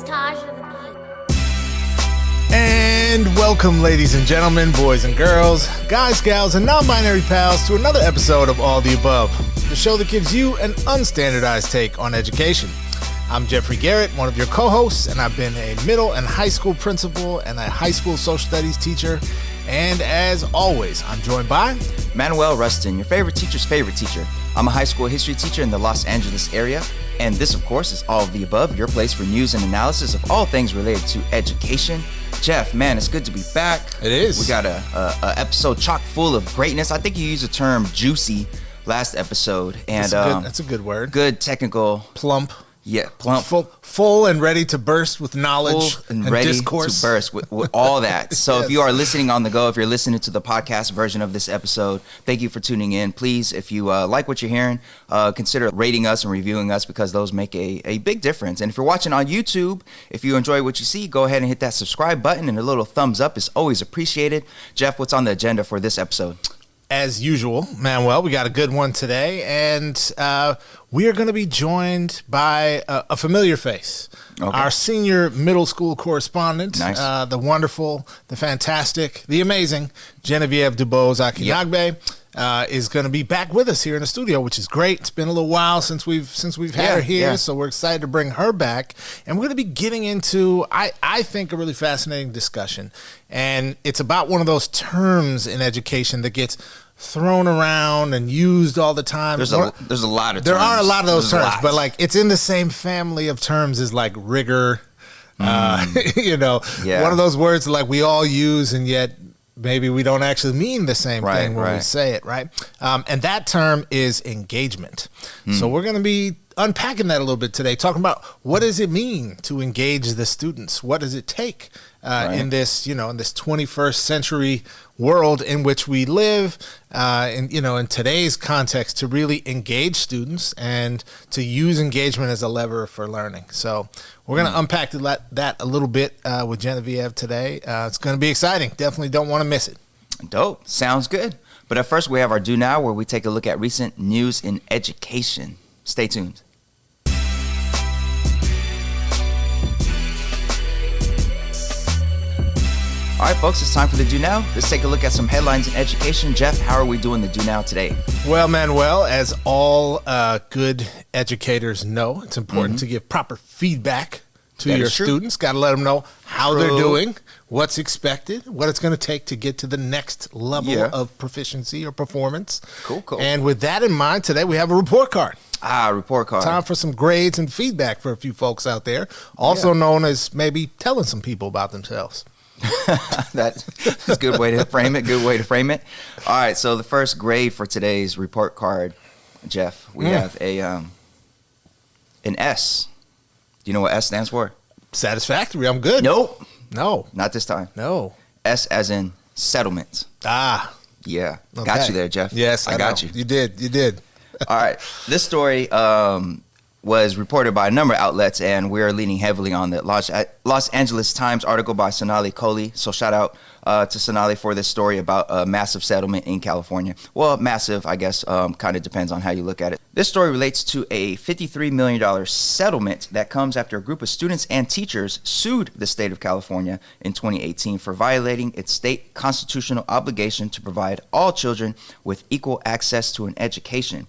is Taj of the Beat. And welcome, ladies and gentlemen, boys and girls, guys, gals, and non-binary pals, to another episode of All the Above, the show that gives you an unstandardized take on education. I'm Jeffrey Garrett, one of your co-hosts, and I've been a middle and high school principal and a high school social studies teacher. And as always, I'm joined by Manuel Rustin, your favorite teacher's favorite teacher. I'm a high school history teacher in the Los Angeles area. And this, of course, is All of the Above, your place for news and analysis of all things related to education. Jeff, man, it's good to be back. It is. We got a episode chock full of greatness. I think you used the term juicy last episode. And that's a good word. Good technical. Plump. Yeah, plump. Full and ready to burst with knowledge and ready discourse. to burst with all that. So Yes. If you are listening on the go, if you're listening to the podcast version of this episode, thank you for tuning in. Please, if you like what you're hearing, consider rating us and reviewing us, because those make a big difference. And if you're watching on YouTube, if you enjoy what you see, go ahead and hit that subscribe button, and a little thumbs up is always appreciated. Jeff, what's on the agenda for this episode? As usual, Manuel, we got a good one today, and we are going to be joined by a familiar face. Okay. Our senior middle school correspondent, Nice. The wonderful, the fantastic, the amazing Geneviève DeBose Akinnagbe, is going to be back with us here in the studio, which is great. It's been a little while since we've had her here, so we're excited to bring her back. And we're going to be getting into, I think, a really fascinating discussion. And it's about one of those terms in education that gets thrown around and used all the time. There's a lot of terms. There are a lot of those There's terms, but like it's in the same family of terms as like rigor. One of those words like we all use, and yet maybe we don't actually mean the same thing when we say it, right? And that term is engagement. So we're going to be unpacking that a little bit today, talking about what does it mean to engage the students? What does it take in this, in this 21st century world in which we live, in today's context, to really engage students and to use engagement as a lever for learning. So we're going to unpack that a little bit with Geneviève today. It's going to be exciting. Definitely don't want to miss it. Dope. Sounds good. But at first, we have our Do Now, where we take a look at recent news in education. Stay tuned. All right, folks, it's time for the Do Now. Let's take a look at some headlines in education. Jeff, how are we doing the Do Now today? Well, Manuel, as all good educators know, it's important to give proper feedback to your students. Got to let them know how they're doing, what's expected, what it's going to take to get to the next level of proficiency or performance. Cool. And with that in mind, today we have a report card. Report card. Time for some grades and feedback for a few folks out there, also known as maybe telling some people about themselves. That's a good way to frame it. All right, so the first grade for today's report card, Jeff, we have an S. Do you know what S stands for? Satisfactory. I'm good. Nope. No. Not this time. No. S as in settlement. Yeah. Okay. Got you there, Jeff. Yes, I got you. You did. All right. This story was reported by a number of outlets, and we're leaning heavily on the Los Angeles Times article by Sonali Kohli. So shout out to Sonali for this story about a massive settlement in California. Well, massive, I guess, kind of depends on how you look at it. This story relates to a $53 million settlement that comes after a group of students and teachers sued the state of California in 2018 for violating its state constitutional obligation to provide all children with equal access to an education.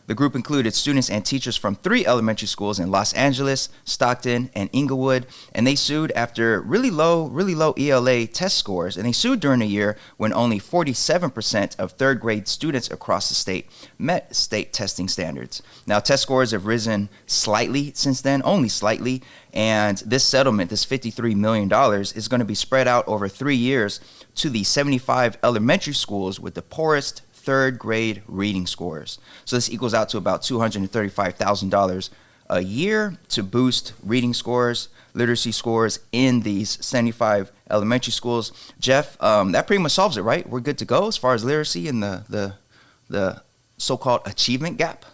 The group included students and teachers from 3 elementary schools in Los Angeles, Stockton, and Inglewood, and they sued after really low ELA test scores, and they sued during a year when only 47% of third grade students across the state met state testing standards. Now, test scores have risen slightly since then, only slightly, and this settlement, this $53 million, is going to be spread out over 3 years to the 75 elementary schools with the poorest third grade reading scores. So this equals out to about $235,000 a year to boost reading scores, literacy scores in these 75 elementary schools. Jeff, that pretty much solves it, right? We're good to go as far as literacy and the so-called achievement gap.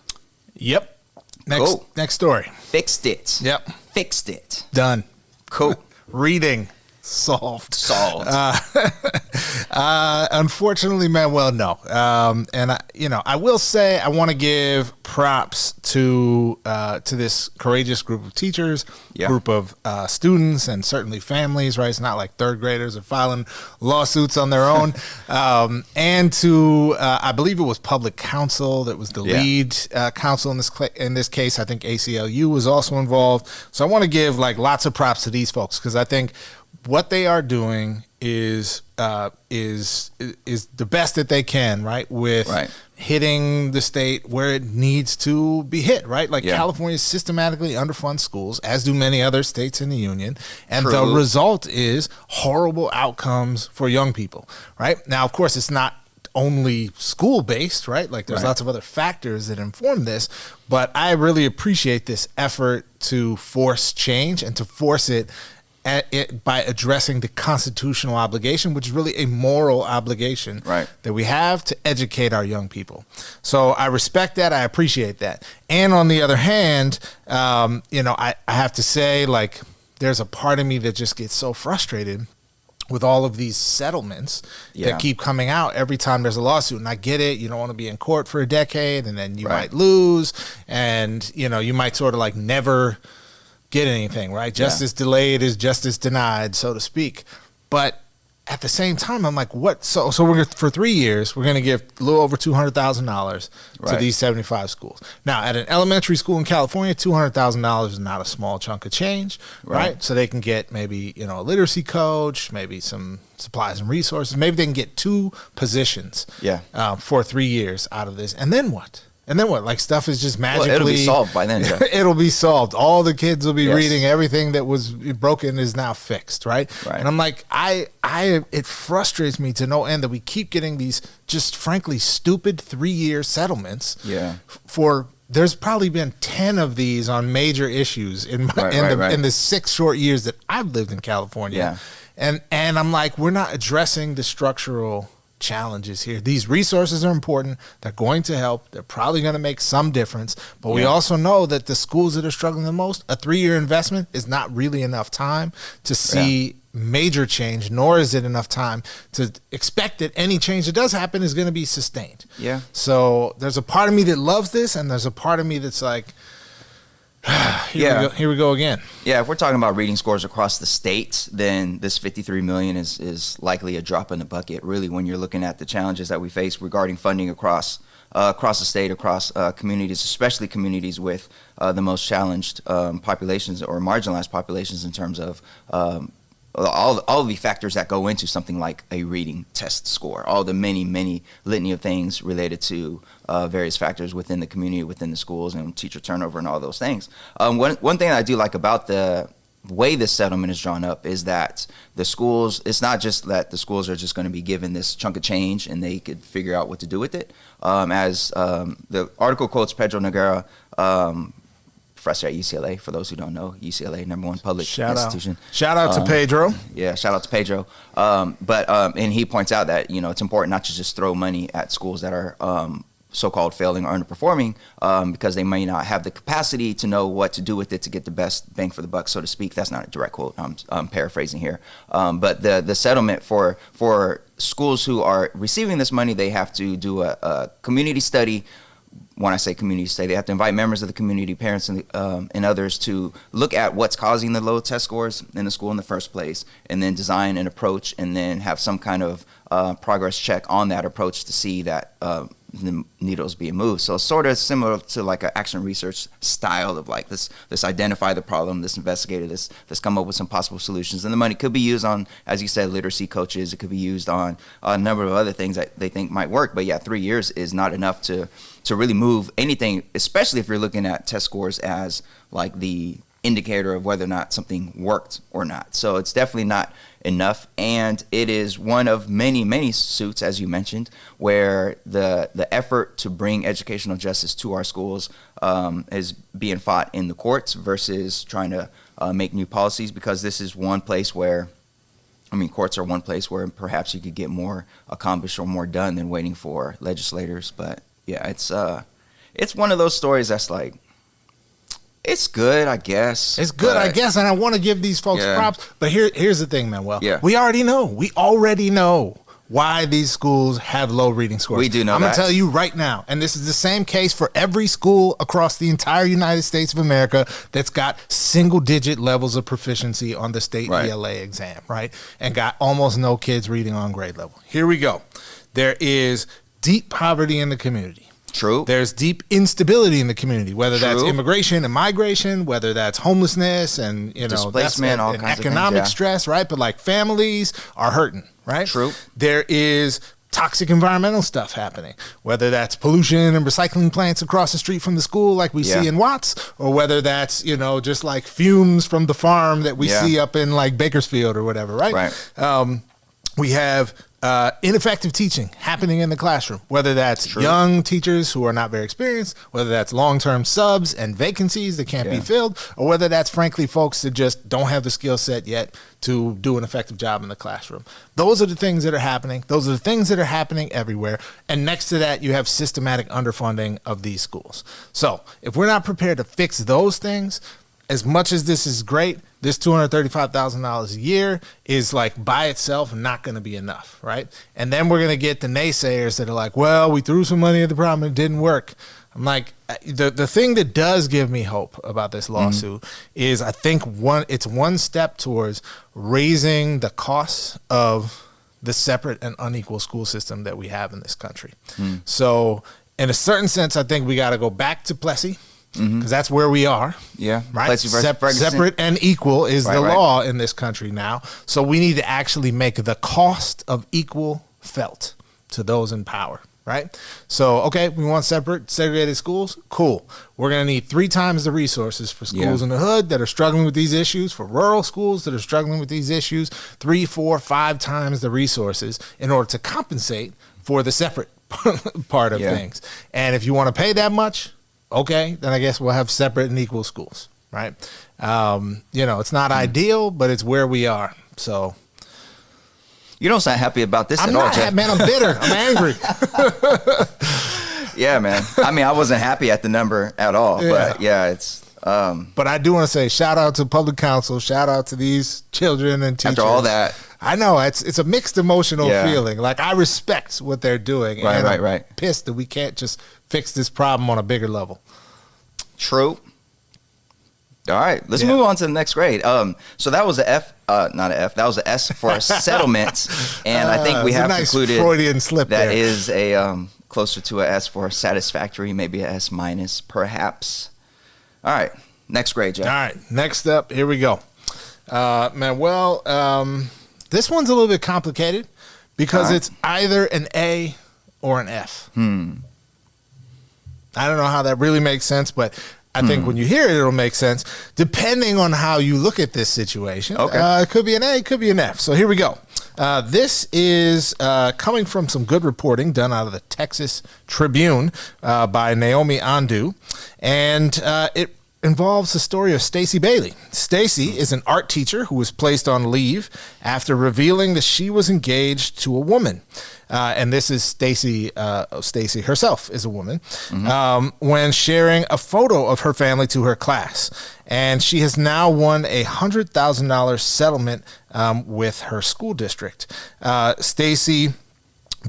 Yep. Next story. Fixed it. Yep. Fixed it. Done. Cool. Reading. Solved. Unfortunately, Manuel, no. And I will say I want to give props to this courageous group of teachers, group of students, and certainly families. Right, it's not like third graders are filing lawsuits on their own. And to I believe it was public counsel that was the lead counsel in this case. I think ACLU was also involved. So I want to give like lots of props to these folks because I think what they are doing is the best that they can, right? With hitting the state where it needs to be hit, right? Like California systematically underfunds schools, as do many other states in the union, and the result is horrible outcomes for young people, right? Now, of course, it's not only school-based, right? Like there's lots of other factors that inform this, but I really appreciate this effort to force change and to force it by addressing the constitutional obligation, which is really a moral obligation that we have to educate our young people. So I respect that. I appreciate that. And on the other hand, I have to say, like, there's a part of me that just gets so frustrated with all of these settlements that keep coming out every time there's a lawsuit. And I get it. You don't want to be in court for a decade and then you might lose and, you might sort of like never get anything, right? Justice delayed is justice denied, so to speak. But at the same time, I'm like, what? So we're for 3 years, we're going to give a little over $200,000 to these 75 schools. Now, at an elementary school in California, $200,000 is not a small chunk of change, right? So they can get maybe a literacy coach, maybe some supplies and resources. Maybe they can get 2 positions for 3 years out of this. And then what? Like stuff is just magically... Well, it'll be solved by then. It'll be solved. All the kids will be reading. Everything that was broken is now fixed, right? And I'm like, it frustrates me to no end that we keep getting these just frankly stupid 3-year settlements. There's probably been 10 of these on major issues in the 6 short years that I've lived in California. And I'm like, we're not addressing the structural challenges here. These resources are important. They're going to help. They're probably going to make some difference. But we also know that the schools that are struggling the most, a 3-year investment is not really enough time to see major change, nor is it enough time to expect that any change that does happen is going to be sustained. So there's a part of me that loves this, and there's a part of me that's like, here we go again. If we're talking about reading scores across the state, then this $53 million is likely a drop in the bucket, really, when you're looking at the challenges that we face regarding funding across the state, across communities, especially communities with the most challenged populations or marginalized populations in terms of all the factors that go into something like a reading test score, all the many litany of things related to various factors within the community, within the schools, and teacher turnover and all those things. One thing I do like about the way this settlement is drawn up is that the schools, it's not just that the schools are just going to be given this chunk of change and they could figure out what to do with it. As the article quotes Pedro Noguera, professor at UCLA, for those who don't know, UCLA, #1 public institution. Shout out to Pedro. Shout out to Pedro. And he points out that, it's important not to just throw money at schools that are so-called failing or underperforming because they may not have the capacity to know what to do with it to get the best bang for the buck, so to speak. That's not a direct quote. I'm paraphrasing here. But the settlement for schools who are receiving this money, they have to do a community study. When I say community study, they have to invite members of the community, parents, and others to look at what's causing the low test scores in the school in the first place, and then design an approach, and then have some kind of progress check on that approach to see that the needles being moved. So it's sort of similar to like an action research style of like this identify the problem, this investigate it, this come up with some possible solutions. And the money could be used on, as you said, literacy coaches. It could be used on a number of other things that they think might work. But 3 years is not enough to really move anything, especially if you're looking at test scores as like the indicator of whether or not something worked or not. So it's definitely not enough, and it is one of many suits, as you mentioned, where the effort to bring educational justice to our schools is being fought in the courts versus trying to make new policies, because this is one place where, courts are one place where perhaps you could get more accomplished or more done than waiting for legislators. But it's one of those stories that's like, It's good, I guess. It's good, I guess, and I want to give these folks props. But here's the thing, Manuel. We already know why these schools have low reading scores. We do know that. I'm going to tell you right now, and this is the same case for every school across the entire United States of America that's got single-digit levels of proficiency on the state ELA exam, right? And got almost no kids reading on grade level. Here we go. There is deep poverty in the community. True. There's deep instability in the community, whether that's immigration and migration, whether that's homelessness and displacement, all kinds of economic stress, right? But like families are hurting, right? True. There is toxic environmental stuff happening, whether that's pollution and recycling plants across the street from the school like we see in Watts, or whether that's, just like fumes from the farm that we see up in like Bakersfield or whatever, right? We have ineffective teaching happening in the classroom, whether that's young teachers who are not very experienced, whether that's long-term subs and vacancies that can't be filled, or whether that's frankly folks that just don't have the skill set yet to do an effective job in the classroom. Those are the things that are happening. Those are the things that are happening everywhere. And next to that, you have systematic underfunding of these schools. So if we're not prepared to fix those things, as much as this is great, this $235,000 a year is like by itself not going to be enough, right? And then we're going to get the naysayers that are like, well, we threw some money at the problem and it didn't work. I'm like, the thing that does give me hope about this lawsuit is I think it's one step towards raising the costs of the separate and unequal school system that we have in this country. So in a certain sense, I think we got to go back to Plessy. Because that's where we are. Yeah. Right. Separate and equal is the law in this country now. So we need to actually make the cost of equal felt to those in power. Right. So, okay, we want separate, segregated schools. Cool. We're going to need 3 times the resources for schools in the hood that are struggling with these issues, for rural schools that are struggling with these issues, 3, 4, 5 times the resources in order to compensate for the separate part of things. And if you want to pay that much, okay, then I guess we'll have separate and equal schools, right? It's not ideal, but it's where we are. So you don't sound happy about this at all, Jeff. Man, I'm bitter. I'm angry. Yeah, man. I mean, I wasn't happy at the number at all, but it's... But I do want to say shout out to public counsel, shout out to these children and teachers. After all that. I know, it's a mixed emotional feeling. Like, I respect what they're doing. I'm pissed that we can't just fix this problem on a bigger level. True. All right, let's move on to the next grade. So that was a F, not an F. That was an S for settlement, and I think we have concluded Freudian slip that is a closer to a S for satisfactory, maybe a S minus, perhaps. All right, next grade, Jeff. All right, next up, here we go. Manuel, this one's a little bit complicated because it's either an A or an F. I don't know how that really makes sense, but I think when you hear it, it'll make sense, depending on how you look at this situation. Okay. It could be an A, it could be an F. So here we go. This is coming from some good reporting done out of the Texas Tribune by Naomi Andu, and it involves the story of Stacy Bailey. Stacy is an art teacher who was placed on leave after revealing that she was engaged to a woman. And this is Stacy herself is a woman, when sharing a photo of her family to her class. And she has now won a $100,000 settlement with her school district. Stacy,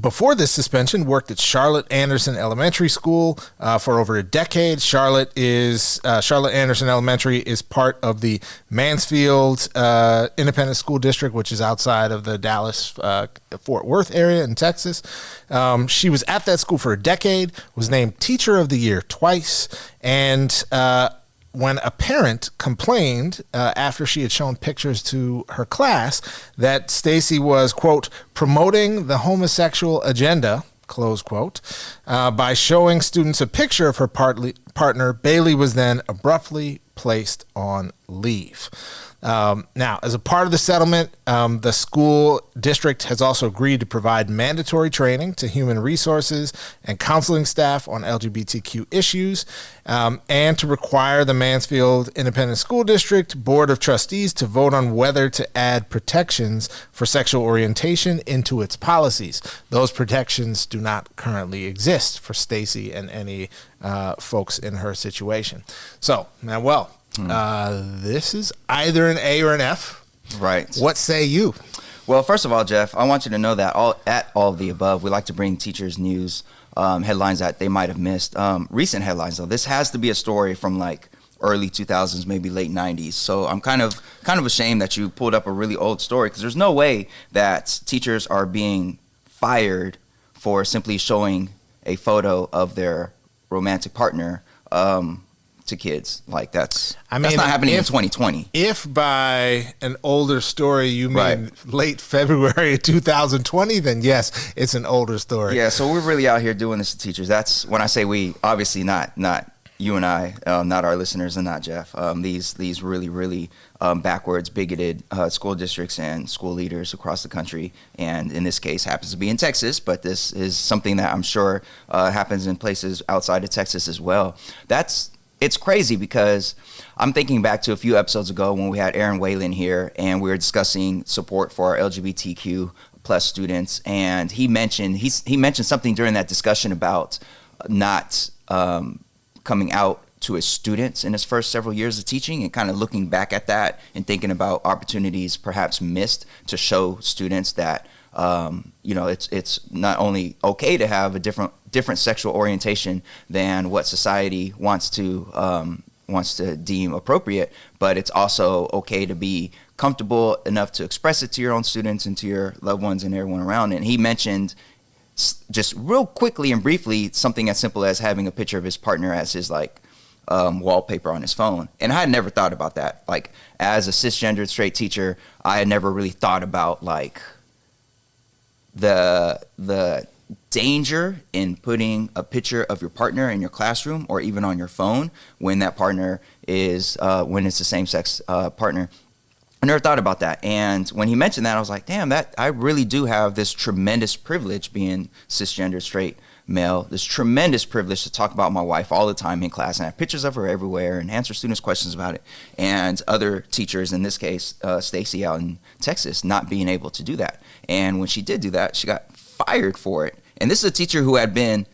before this suspension, worked at Charlotte Anderson Elementary School for over a decade. Charlotte Anderson Elementary is part of the Mansfield Independent School District, which is outside of the Dallas Fort Worth area in Texas. She was at that school for a decade, was named Teacher of the Year twice, and when a parent complained after she had shown pictures to her class that Stacy was, quote, promoting the homosexual agenda, close quote, by showing students a picture of her partner, Bailey was then abruptly placed on leave. Now, as a part of the settlement, the school district has also agreed to provide mandatory training to human resources and counseling staff on LGBTQ issues, and to require the Mansfield Independent School District Board of Trustees to vote on whether to add protections for sexual orientation into its policies. Those protections do not currently exist for Stacy and any folks in her situation. So, Manuel, This is either an A or an F. Right. What say you? Well, first of all, Jeff, I want you to know that all of the above, we like to bring teachers news, headlines that they might have missed. Recent headlines, though. This has to be a story from like early 2000s, maybe late 90s. So I'm kind of ashamed that you pulled up a really old story, because there's no way that teachers are being fired for simply showing a photo of their romantic partner to kids. Like that's not happening in 2020. If by an older story you mean late February 2020, then yes, it's an older story. Yeah, so we're really out here doing this to teachers. That's when I say we, obviously not you and I, not our listeners, and not Jeff. These really backwards, bigoted school districts and school leaders across the country, and in this case happens to be in Texas, but this is something that I'm sure happens in places outside of Texas as well. It's crazy, because I'm thinking back to a few episodes ago when we had Aaron Whalen here, and we were discussing support for our LGBTQ plus students, and he mentioned something during that discussion about not coming out to his students in his first several years of teaching, and kind of looking back at that and thinking about opportunities perhaps missed to show students that it's not only okay to have a different sexual orientation than what society wants to deem appropriate, but it's also okay to be comfortable enough to express it to your own students and to your loved ones and everyone around. And he mentioned just real quickly and briefly something as simple as having a picture of his partner as his wallpaper on his phone. And I had never thought about that. Like, as a cisgendered straight teacher, I had never really thought about like the danger in putting a picture of your partner in your classroom or even on your phone when that partner is when it's the same sex partner. I never thought about that. And when he mentioned that, I was like, damn, that I really do have this tremendous privilege being cisgender straight male, this tremendous privilege to talk about my wife all the time in class and have pictures of her everywhere and answer students' questions about it. And other teachers, in this case, Stacy out in Texas, not being able to do that. And when she did do that, she got fired for it. And this is a teacher who had been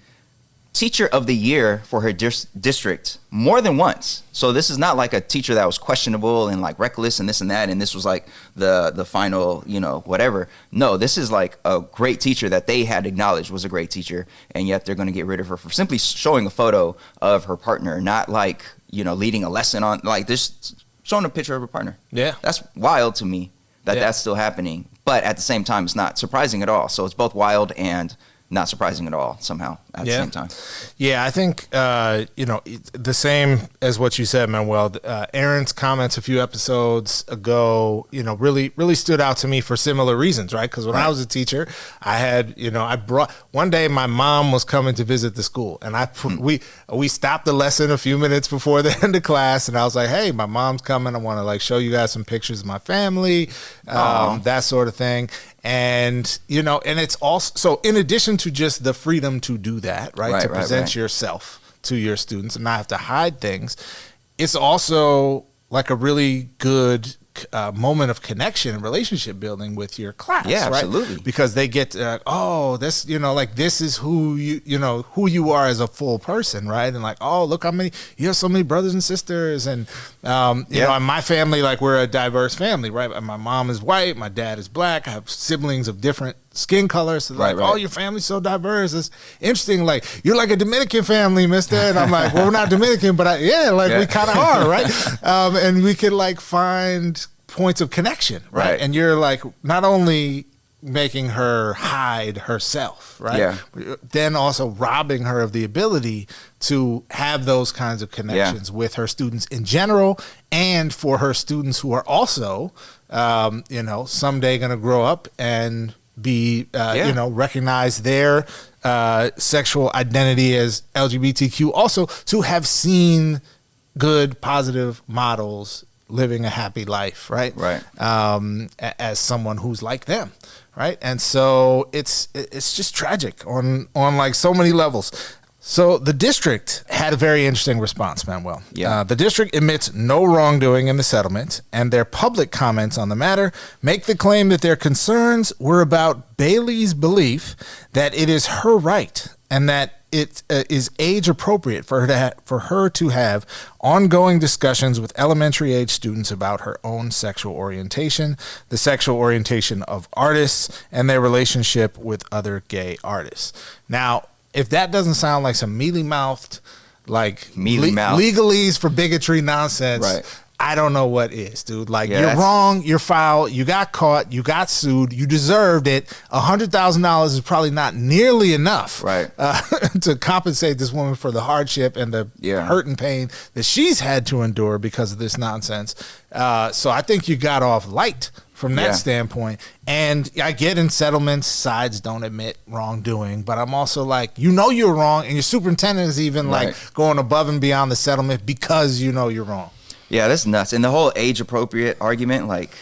teacher of the year for her district more than once. So this is not like a teacher that was questionable and like reckless and this and that, and this was like the final, whatever. No, this is like a great teacher that they had acknowledged was a great teacher, and yet they're going to get rid of her for simply showing a photo of her partner, not like, leading a lesson on, like, just showing a picture of her partner. Yeah. That's wild to me that that's still happening. But at the same time, it's not surprising at all. So it's both wild and not surprising at all somehow at the same time. Yeah, I think, the same as what you said, Manuel. Aaron's comments a few episodes ago, really stood out to me for similar reasons, right? Because when I was a teacher, I had, one day my mom was coming to visit the school, and we stopped the lesson a few minutes before the end of class, and I was like, hey, my mom's coming. I want to show you guys some pictures of my family, that sort of thing. And, and it's also, so in addition to just the freedom to do that, to present yourself to your students and not have to hide things, it's also like a really good moment of connection and relationship building with your class. Yeah, absolutely. Because they get, this, this is who who you are as a full person, right? And look how many, you have so many brothers and sisters. And, in my family, we're a diverse family, right? My mom is white, my dad is black. I have siblings of different skin colors. So your family's so diverse. It's interesting. You're like a Dominican family, mister. And I'm like, well, we're not Dominican, but we kind of are, right? And we could find points of connection, right? And you're not only making her hide herself, right? Yeah. Then also robbing her of the ability to have those kinds of connections with her students in general, and for her students who are also, someday going to grow up and be, recognize their sexual identity as LGBTQ, also to have seen good, positive models living a happy life, right? Right. As someone who's like them, right? And so it's just tragic on so many levels. So the district had a very interesting response, Manuel. Yeah. The district admits no wrongdoing in the settlement, and their public comments on the matter make the claim that their concerns were about Bailey's belief that it is her right and that it is age appropriate for her to have ongoing discussions with elementary age students about her own sexual orientation, the sexual orientation of artists, and their relationship with other gay artists. Now, if that doesn't sound like some mealy-mouthed, legalese for bigotry nonsense, right, I don't know what is, dude. Like, you're wrong, you're foul, you got caught, you got sued, you deserved it. $100,000 is probably not nearly enough, right, to compensate this woman for the hardship and the hurt and pain that she's had to endure because of this nonsense. So I think you got off light from that standpoint. And I get in settlements, sides don't admit wrongdoing, but I'm also like, you're wrong, and your superintendent is even like going above and beyond the settlement because you're wrong. Yeah, that's nuts. And the whole age appropriate argument, like,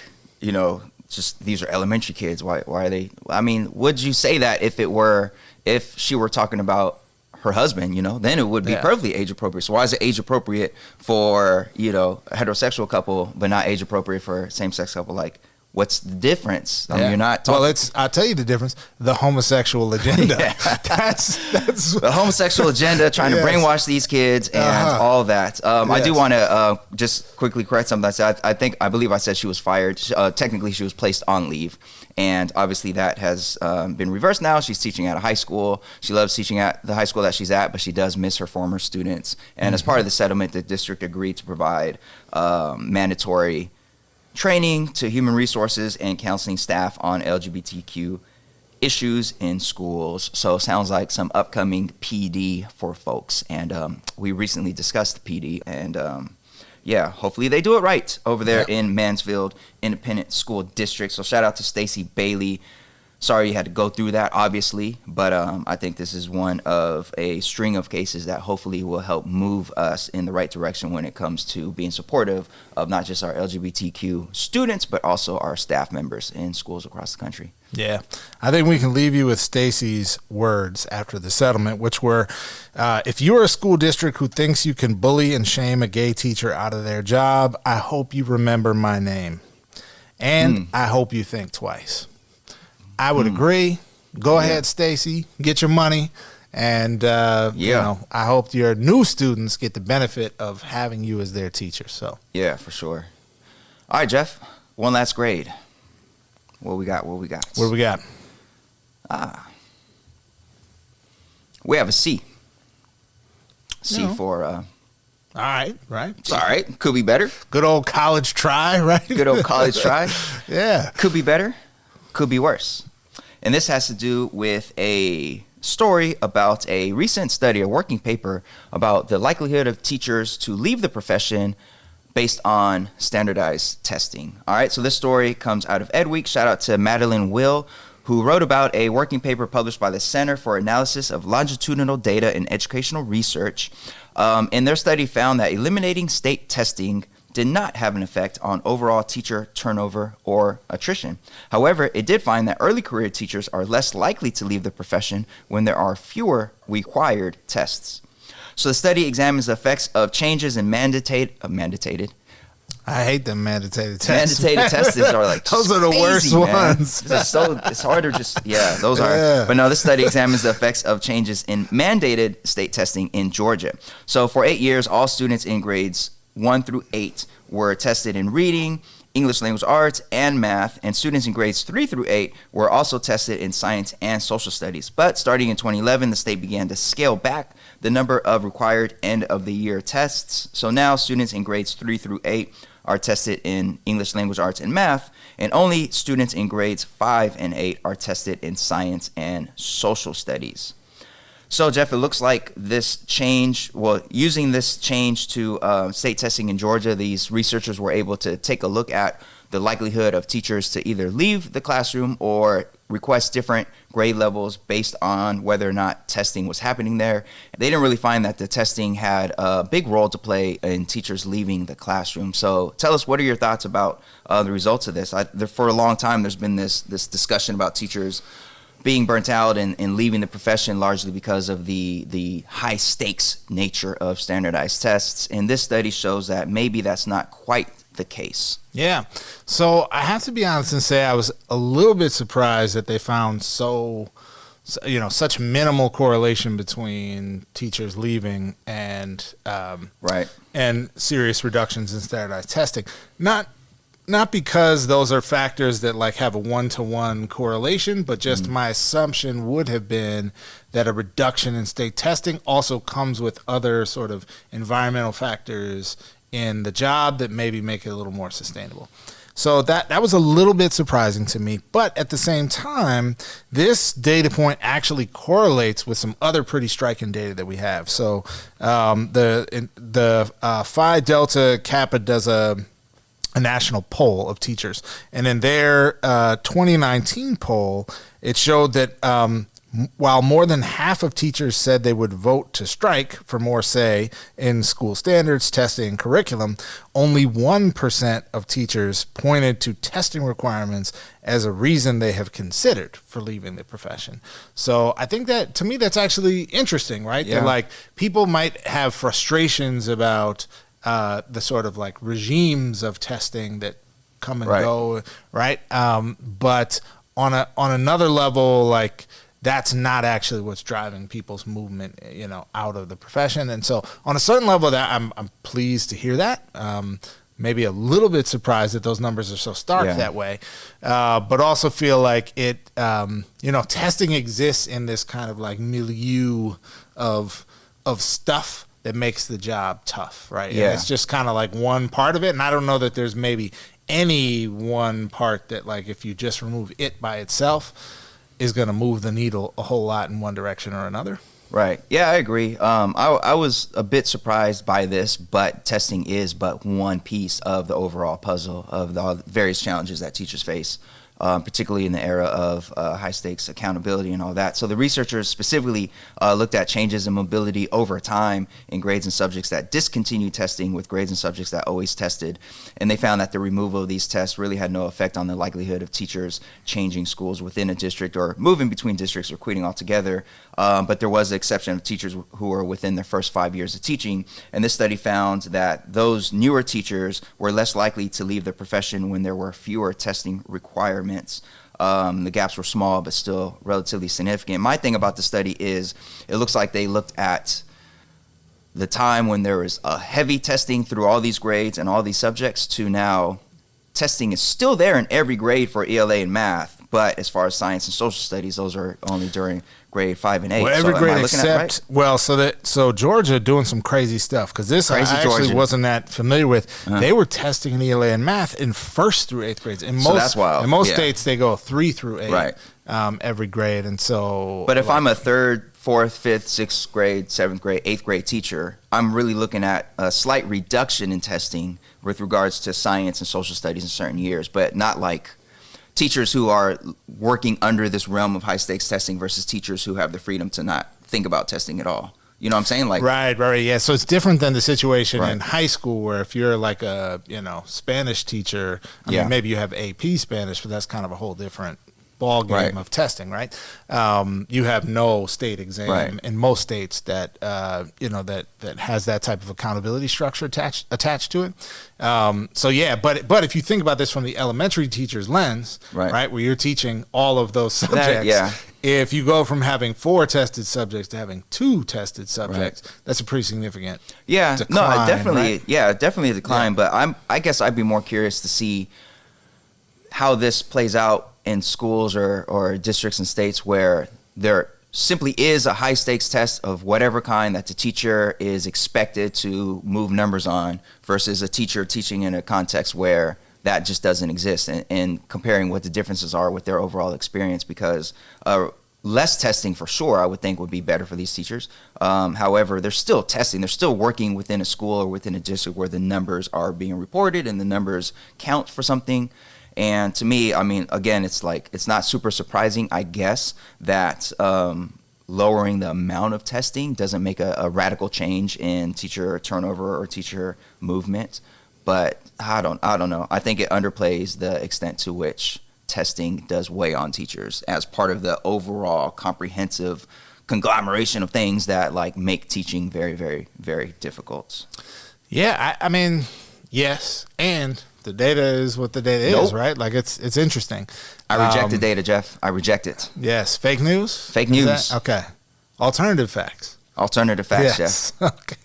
just these are elementary kids. Why are they? I mean, would you say that if she were talking about her husband, then it would be perfectly age appropriate. So why is it age appropriate for, a heterosexual couple, but not age appropriate for a same sex couple? Like, what's the difference? I mean, you're not talking. Well, I'll tell you the difference. The homosexual agenda. That's the homosexual agenda, trying to brainwash these kids and all that. I do want to just quickly correct something I said. I believe I said she was fired. Technically, she was placed on leave. And obviously that has been reversed now. She's teaching at a high school. She loves teaching at the high school that she's at, but she does miss her former students. And as part of the settlement, the district agreed to provide mandatory training to human resources and counseling staff on LGBTQ issues in schools. So it sounds like some upcoming PD for folks. And we recently discussed the PD. And hopefully they do it right over there in Mansfield Independent School District. So shout out to Stacey Bailey. Sorry you had to go through that, obviously, but I think this is one of a string of cases that hopefully will help move us in the right direction when it comes to being supportive of not just our LGBTQ students, but also our staff members in schools across the country. Yeah, I think we can leave you with Stacey's words after the settlement, which were, if you are a school district who thinks you can bully and shame a gay teacher out of their job, I hope you remember my name. And I hope you think twice. I would agree. Go ahead, Stacey. Get your money. And, I hope your new students get the benefit of having you as their teacher. So yeah, for sure. All right, Jeff. One last grade. What we got? What do we got? We have a C. C for... all right, right. It's all right. Could be better. Good old college try, right? Good old college try. Yeah. Could be better. Could be worse. And this has to do with a story about a recent study, a working paper about the likelihood of teachers to leave the profession based on standardized testing. All right, so this story comes out of EdWeek. Shout out to Madeline Will, who wrote about a working paper published by the Center for Analysis of Longitudinal Data in Educational Research. And their study found that eliminating state testing did not have an effect on overall teacher turnover or attrition. However, it did find that early career teachers are less likely to leave the profession when there are fewer required tests. So the study examines the effects of changes in mandated. I hate them mandated tests. Mandated tests are like those are the crazy, worst man. ones. It's hard to just those are. Yeah. But no, this study examines the effects of changes in mandated state testing in Georgia. So for 8 years, all students in grades 1 through 8 were tested in reading, English language arts, and math, and students in grades 3 through 8 were also tested in science and social studies. But starting in 2011, the state began to scale back the number of required end-of-the-year tests. So now students in grades 3 through 8 are tested in English language arts and math, and only students in grades 5 and 8 are tested in science and social studies. So, Jeff, it looks like this change, using this change to state testing in Georgia, these researchers were able to take a look at the likelihood of teachers to either leave the classroom or request different grade levels based on whether or not testing was happening there. They didn't really find that the testing had a big role to play in teachers leaving the classroom. So tell us, what are your thoughts about the results of this? For a long time, there's been this discussion about teachers being burnt out and leaving the profession largely because of the high stakes nature of standardized tests. And this study shows that maybe that's not quite the case. Yeah. So I have to be honest and say I was a little bit surprised that they found so such minimal correlation between teachers leaving and and serious reductions in standardized testing. Not because those are factors that like have a one-to-one correlation, but just my assumption would have been that a reduction in state testing also comes with other sort of environmental factors in the job that maybe make it a little more sustainable. So that was a little bit surprising to me. But at the same time, this data point actually correlates with some other pretty striking data that we have. So the Phi Delta Kappa does a national poll of teachers. And in their 2019 poll, it showed that while more than half of teachers said they would vote to strike for more say in school standards, testing, and curriculum, only 1% of teachers pointed to testing requirements as a reason they have considered for leaving the profession. So I think that, to me, that's actually interesting, right? Yeah. That like people might have frustrations about the sort of like regimes of testing that come and go, right? But on another level, like that's not actually what's driving people's movement, out of the profession. And so on a certain level, that I'm pleased to hear that. Maybe a little bit surprised that those numbers are so stark that way, but also feel like it, testing exists in this kind of like milieu of stuff that makes the job tough, right? Yeah. And it's just kind of like one part of it. And I don't know that there's maybe any one part that, like, if you just remove it by itself, is going to move the needle a whole lot in one direction or another. Right. Yeah, I agree. I was a bit surprised by this, but testing is but one piece of the overall puzzle of the various challenges that teachers face, particularly in the era of high-stakes accountability and all that. So the researchers specifically looked at changes in mobility over time in grades and subjects that discontinued testing with grades and subjects that always tested. And they found that the removal of these tests really had no effect on the likelihood of teachers changing schools within a district or moving between districts or quitting altogether. But there was the exception of teachers who were within their first 5 years of teaching. And this study found that those newer teachers were less likely to leave the profession when there were fewer testing requirements. The gaps were small, but still relatively significant. My thing about the study is it looks like they looked at the time when there was a heavy testing through all these grades and all these subjects to now testing is still there in every grade for ELA and math. But as far as science and social studies, those are only during grade 5 and 8. Well, every grade except, so Georgia doing some crazy stuff, because this I actually wasn't that familiar with. They were testing in ELA and math in 1st through 8th grades. In most states, they go 3 through 8 every grade. And so, but if I'm a 3rd, 4th, 5th, 6th grade, 7th grade, 8th grade teacher, I'm really looking at a slight reduction in testing with regards to science and social studies in certain years, but not like teachers who are working under this realm of high stakes testing versus teachers who have the freedom to not think about testing at all. You know what I'm saying? Like, right. Yeah. So it's different than the situation in high school where if you're like a, Spanish teacher, I mean, maybe you have AP Spanish, but that's kind of a whole different ball game of testing, right? You have no state exam in most states that that has that type of accountability structure attached to it. But if you think about this from the elementary teacher's lens, right, where you're teaching all of those subjects, if you go from having 4 tested subjects to having 2 tested subjects, that's a pretty significant decline, definitely a decline. But I guess I'd be more curious to see how this plays out in schools or districts and states where there simply is a high stakes test of whatever kind that the teacher is expected to move numbers on versus a teacher teaching in a context where that just doesn't exist, and comparing what the differences are with their overall experience, because less testing for sure I would think would be better for these teachers. However, they're still testing. They're still working within a school or within a district where the numbers are being reported and the numbers count for something. And to me, I mean, again, it's not super surprising, I guess, that lowering the amount of testing doesn't make a radical change in teacher turnover or teacher movement. But I don't know. I think it underplays the extent to which testing does weigh on teachers as part of the overall comprehensive conglomeration of things that like make teaching very, very, very difficult. Yeah, I mean, yes, and The data is what the data is, right? Like it's interesting. I reject the data, Jeff. I reject it. Yes. Fake news? Fake news. Okay. Alternative facts. Alternative facts, yes. Jeff. Okay.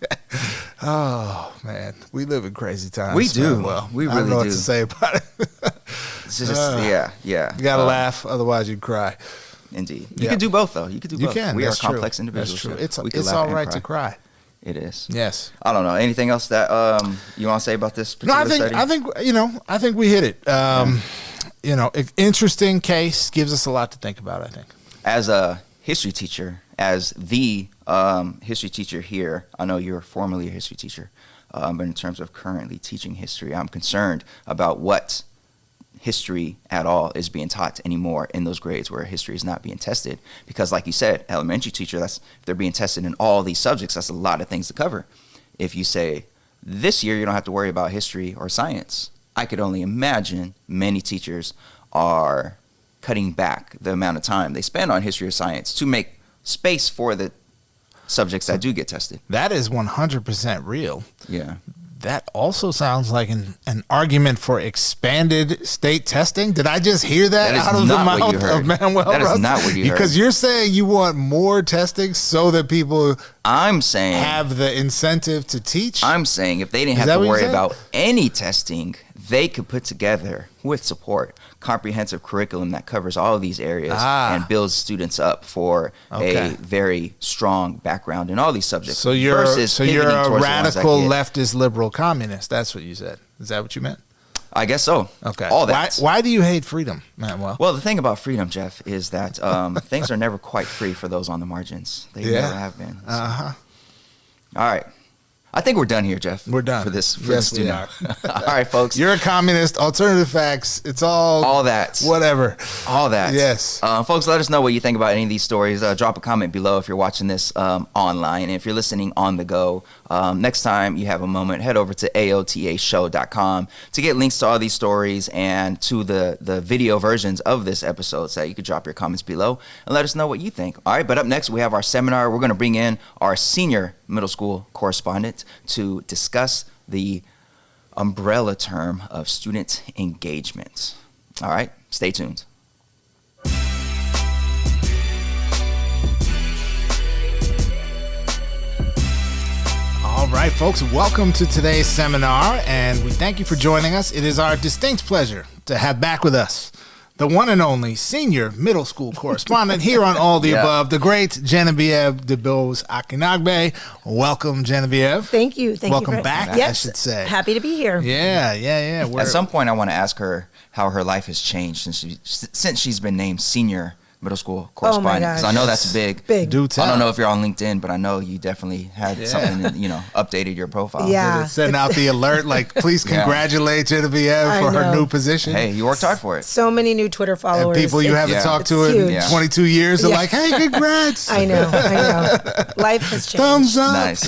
Oh, man. We live in crazy times. We do. Well, we really I don't know do. what to say about it. It's just, yeah. You got to laugh, otherwise you'd cry. Indeed. You can do both, though. You can do both. You can. We That's are complex true. individuals. That's true. It's all right to cry. It is. Yes. I don't know. Anything else that you want to say about this particular study? I think we hit it. Interesting case, gives us a lot to think about, I think. As a history teacher, as the history teacher here, I know you're formerly a history teacher, but in terms of currently teaching history, I'm concerned about what history at all is being taught anymore in those grades where history is not being tested. Because like you said, elementary teacher, if they're being tested in all these subjects, that's a lot of things to cover. If you say, this year you don't have to worry about history or science, I could only imagine many teachers are cutting back the amount of time they spend on history or science to make space for the subjects that do get tested. That is 100% real. Yeah. That also sounds like an argument for expanded state testing. Did I just hear that out of the mouth of Manuel? That is not what you heard. Because you're saying you want more testing so that people have the incentive to teach? I'm saying if they didn't have to worry about any testing, they could put together, with support, comprehensive curriculum that covers all of these areas and builds students up for a very strong background in all these subjects. So you're a radical leftist liberal communist. That's what you said. Is that what you meant? I guess so. Okay. All that. Why do you hate freedom, Manuel? Well, the thing about freedom, Jeff, is that things are never quite free for those on the margins. They never have been. So. All right. I think we're done here, Jeff. We're done for this. Yes, we are. All right, folks. You're a communist. Alternative facts. It's all that. Whatever. All that. Yes. Folks, let us know what you think about any of these stories. Drop a comment below if you're watching this online. And if you're listening on the go, next time you have a moment, head over to aotashow.com to get links to all these stories and to the video versions of this episode so you could drop your comments below and let us know what you think. All right, but up next we have our seminar. We're going to bring in our senior middle school correspondent to discuss the umbrella term of student engagement. All right, stay tuned. All right, folks, welcome to today's seminar, and we thank you for joining us. It is our distinct pleasure to have back with us the one and only senior middle school correspondent here on All the Above, the great Geneviève DeBose Akinnagbe. Welcome, Geneviève. Thank you. Welcome back, I should say. Happy to be here. Yeah. At some point, I want to ask her how her life has changed since she's been named senior middle school correspondent, because I know that's big. Do tell. I don't know if you're on LinkedIn, but I know you definitely had something, updated your profile. Yeah. Send out the alert, like, please congratulate Geneviève for her new position. Hey, you worked hard for it. So many new Twitter followers. And people you haven't talked to in 22 years are like, hey, congrats. I know. Life has changed. Thumbs up. Nice.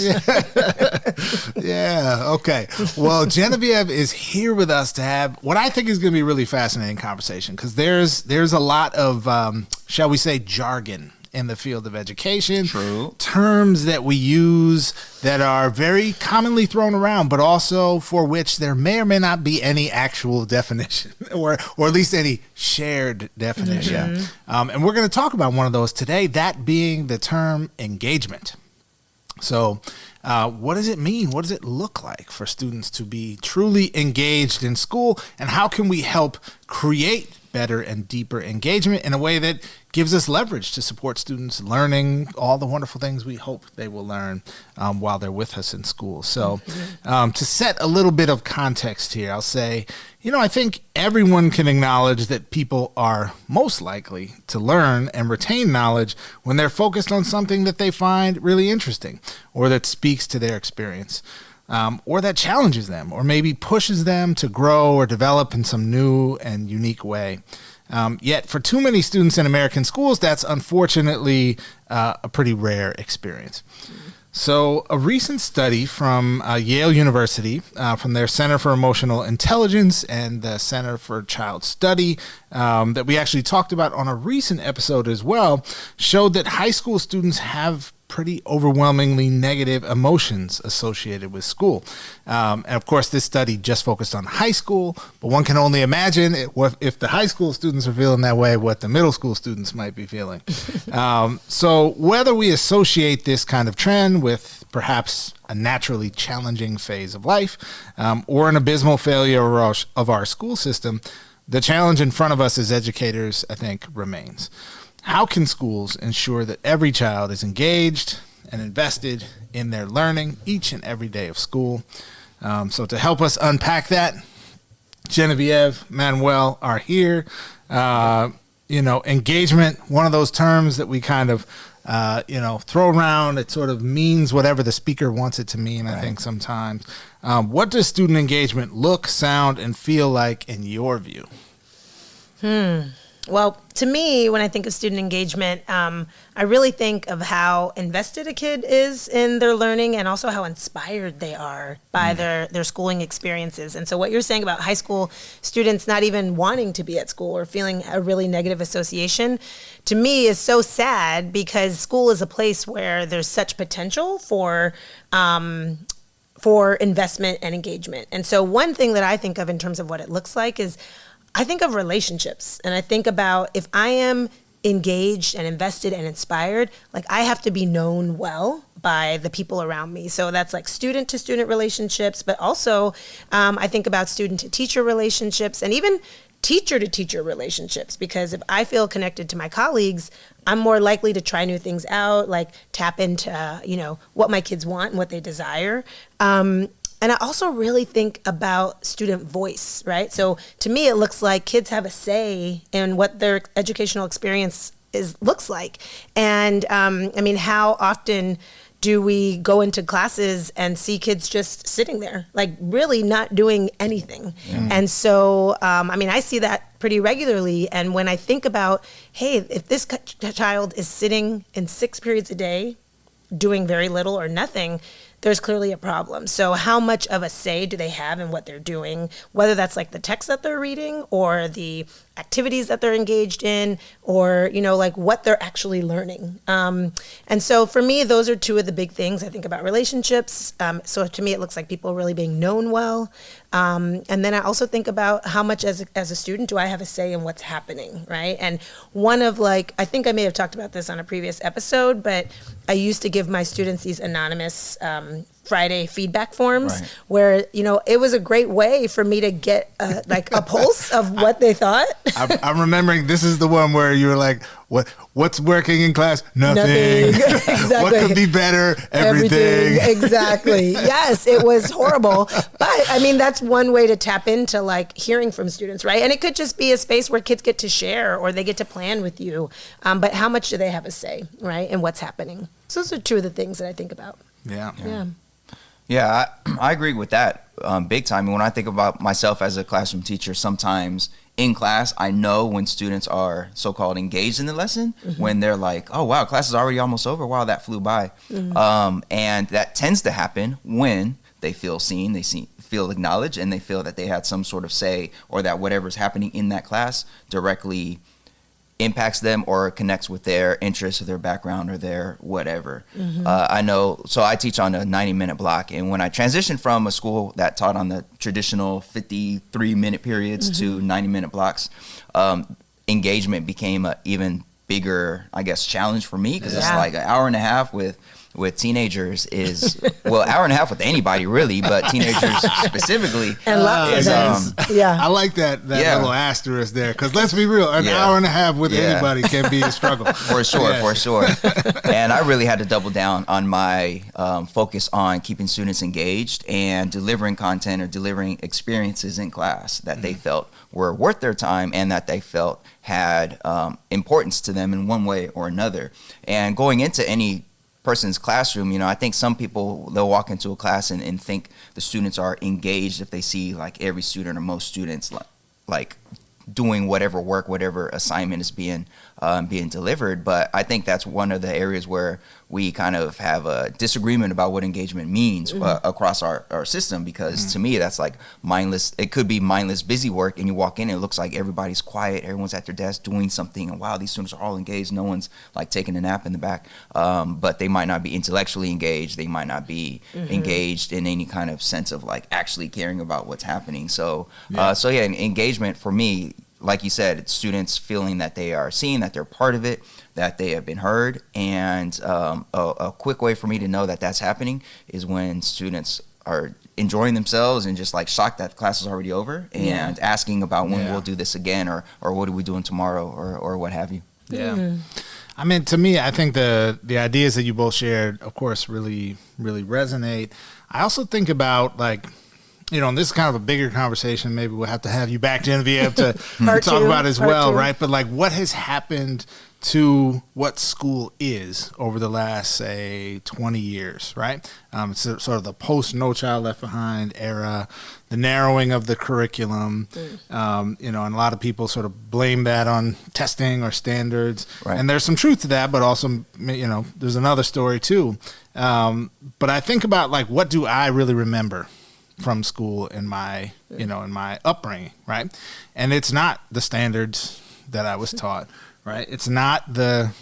Yeah. Okay. Well, Geneviève is here with us to have what I think is going to be a really fascinating conversation, because there's a lot of shall we say, jargon in the field of education. True. Terms that we use that are very commonly thrown around, but also for which there may or may not be any actual definition or at least any shared definition. And we're going to talk about one of those today, that being the term engagement. So what does it mean? What does it look like for students to be truly engaged in school? And how can we help create better and deeper engagement in a way that gives us leverage to support students learning all the wonderful things we hope they will learn while they're with us in school? So to set a little bit of context here, I'll say, I think everyone can acknowledge that people are most likely to learn and retain knowledge when they're focused on something that they find really interesting or that speaks to their experience. Or that challenges them, or maybe pushes them to grow or develop in some new and unique way. Yet for too many students in American schools, that's unfortunately a pretty rare experience. So a recent study from Yale University, from their Center for Emotional Intelligence and the Center for Child Study, that we actually talked about on a recent episode as well, showed that high school students have pretty overwhelmingly negative emotions associated with school. And of course, this study just focused on high school, but one can only imagine if the high school students are feeling that way, what the middle school students might be feeling. So whether we associate this kind of trend with perhaps a naturally challenging phase of life or an abysmal failure of our school system, the challenge in front of us as educators, I think, remains. How can schools ensure that every child is engaged and invested in their learning each and every day of school? So to help us unpack that, Geneviève, Manuel are here. Engagement, one of those terms that we kind of, throw around. It sort of means whatever the speaker wants it to mean, right. I think sometimes. What does student engagement look, sound, and feel like in your view? Well, to me, when I think of student engagement, I really think of how invested a kid is in their learning and also how inspired they are by their schooling experiences. And so what you're saying about high school students not even wanting to be at school or feeling a really negative association, to me is so sad, because school is a place where there's such potential for investment and engagement. And so one thing that I think of in terms of what it looks like is I think of relationships, and I think about if I am engaged and invested and inspired, like I have to be known well by the people around me. So that's like student to student relationships, but also I think about student to teacher relationships and even teacher to teacher relationships, because if I feel connected to my colleagues, I'm more likely to try new things out, like tap into, what my kids want and what they desire. And I also really think about student voice, right? So to me, it looks like kids have a say in what their educational experience looks like. And how often do we go into classes and see kids just sitting there, like really not doing anything? And so, I see that pretty regularly. And when I think about, hey, if this child is sitting in 6 periods a day, doing very little or nothing, there's clearly a problem. So how much of a say do they have in what they're doing, whether that's like the text that they're reading or the activities that they're engaged in, or, what they're actually learning. And so for me, those are two of the big things I think about relationships. So to me, it looks like people really being known well. And then I also think about how much as a student do I have a say in what's happening, right? And one of I think I may have talked about this on a previous episode, but I used to give my students these anonymous Friday feedback forms, right, where, it was a great way for me to get a pulse of what they thought. I'm remembering this is the one where you were like, what's working in class? Nothing. Exactly. What could be better? Everything. Exactly. Yes, it was horrible. But that's one way to tap into hearing from students, right? And it could just be a space where kids get to share or they get to plan with you. But how much do they have a say, right? And what's happening? So those are two of the things that I think about. Yeah, I agree with that big time. And when I think about myself as a classroom teacher, sometimes in class, I know when students are so-called engaged in the lesson, when they're like, oh, wow, class is already almost over. Wow, that flew by. And that tends to happen when they feel seen, feel acknowledged, and they feel that they had some sort of say, or that whatever's happening in that class directly impacts them or connects with their interests or their background or their whatever. I know, so I teach on a 90-minute block, and when I transitioned from a school that taught on the traditional 53-minute periods to 90-minute blocks, engagement became an even bigger, I guess, challenge for me, because it's like an hour and a half with teenagers is, well, hour and a half with anybody really, but teenagers specifically. And lots of things. I like that little asterisk there, because let's be real, an hour and a half with anybody can be a struggle. For sure. And I really had to double down on my focus on keeping students engaged and delivering content or delivering experiences in class that they felt were worth their time and that they felt had importance to them in one way or another. And going into any person's classroom, I think some people, they'll walk into a class and think the students are engaged if they see every student or most students doing whatever work, whatever assignment is being delivered. But I think that's one of the areas where we kind of have a disagreement about what engagement means across our system, because to me that's like mindless. It could be mindless busy work, and you walk in and it looks like everybody's quiet, everyone's at their desk doing something, and wow, these students are all engaged, no one's like taking a nap in the back, but they might not be intellectually engaged, they might not be engaged in any kind of sense of like actually caring about what's happening. So engagement for me, like you said, it's students feeling that they are seen, that they're part of it, that they have been heard. And a quick way for me to know that that's happening is when students are enjoying themselves and just like shocked that class is already over, and asking about when we'll do this again, or what are we doing tomorrow, or what have you. Yeah. I mean, to me, I think the ideas that you both shared, of course, really, really resonate. I also think about like, you know, and this is kind of a bigger conversation. Maybe we'll have to have you back, Geneviève, to talk about as well, right? But like, what has happened to what school is over the last, say, 20 years, right? So, sort of the post No Child Left Behind era, the narrowing of the curriculum, you know, and a lot of people sort of blame that on testing or standards. Right. And there's some truth to that, but also, you know, there's another story too. But I think about like, what do I really remember from school in my, you know, in my upbringing, right? And it's not the standards that I was taught, right? It's not the,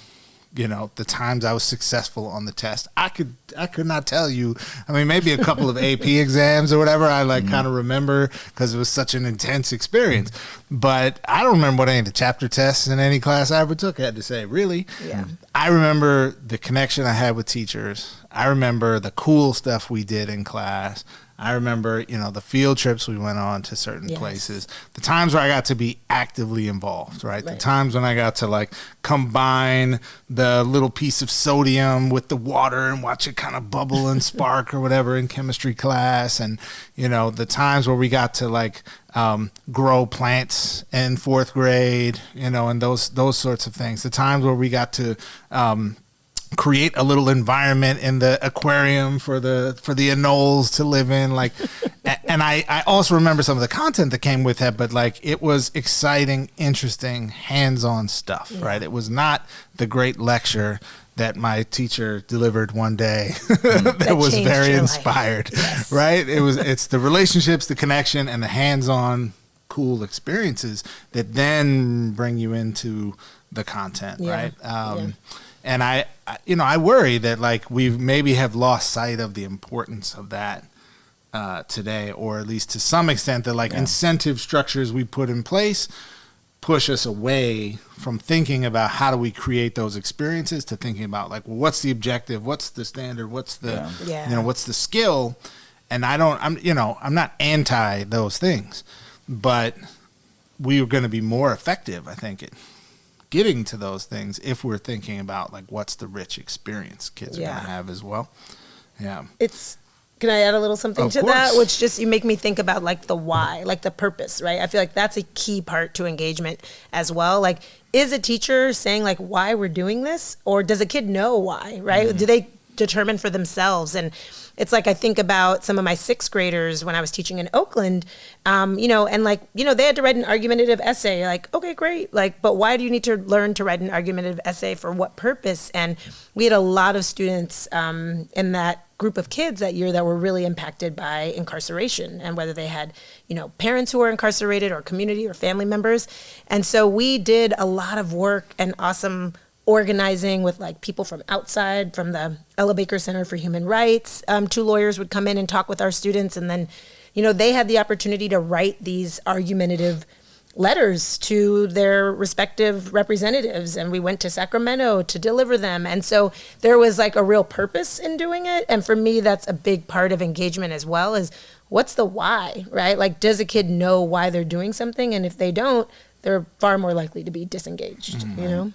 you know, the times I was successful on the test. I could not tell you. I mean, maybe a couple of AP exams or whatever I like kind of remember because it was such an intense experience. But I don't remember what any of the chapter tests in any class I ever took had to say, really. Yeah. I remember the connection I had with teachers. I remember the cool stuff we did in class. I remember, you know, the field trips we went on to certain places, the times where I got to be actively involved, right? The times when I got to like combine the little piece of sodium with the water and watch it kind of bubble and spark or whatever in chemistry class. And, you know, the times where we got to like grow plants in fourth grade, you know, and those sorts of things. The times where we got to create a little environment in the aquarium for the anoles to live in, like, and I also remember some of the content that came with that, but like it was exciting, interesting, hands-on stuff, right? It was not the great lecture that my teacher delivered one day that was very inspired, right? It's the relationships, the connection, and the hands-on cool experiences that then bring you into the content, right? And I, you know, I worry that like we maybe have lost sight of the importance of that today, or at least to some extent that like incentive structures we put in place push us away from thinking about how do we create those experiences to thinking about like, well, what's the objective? What's the standard? What's the, you know, what's the skill? And I'm not anti those things, but we are going to be more effective, I think, at getting to those things if we're thinking about like what's the rich experience kids are going to have as well. Can I add a little something to that? Which just, you make me think about like the why, like the purpose, right? I feel like that's a key part to engagement as well. Like, is a teacher saying like why we're doing this, or does a kid know why, right? Do they determine for themselves? And it's like, I think about some of my sixth graders when I was teaching in Oakland, you know, and like, you know, they had to write an argumentative essay, like, okay, great. Like, but why do you need to learn to write an argumentative essay? For what purpose? And we had a lot of students in that group of kids that year that were really impacted by incarceration, and whether they had, you know, parents who were incarcerated or community or family members. And so we did a lot of work and awesome organizing with like people from outside, from the Ella Baker Center for Human Rights. 2 lawyers would come in and talk with our students, and then, you know, they had the opportunity to write these argumentative letters to their respective representatives, and we went to Sacramento to deliver them. And so there was like a real purpose in doing it. And for me, that's a big part of engagement as well, is what's the why, right? Like, does a kid know why they're doing something? And if they don't, they're far more likely to be disengaged, you know?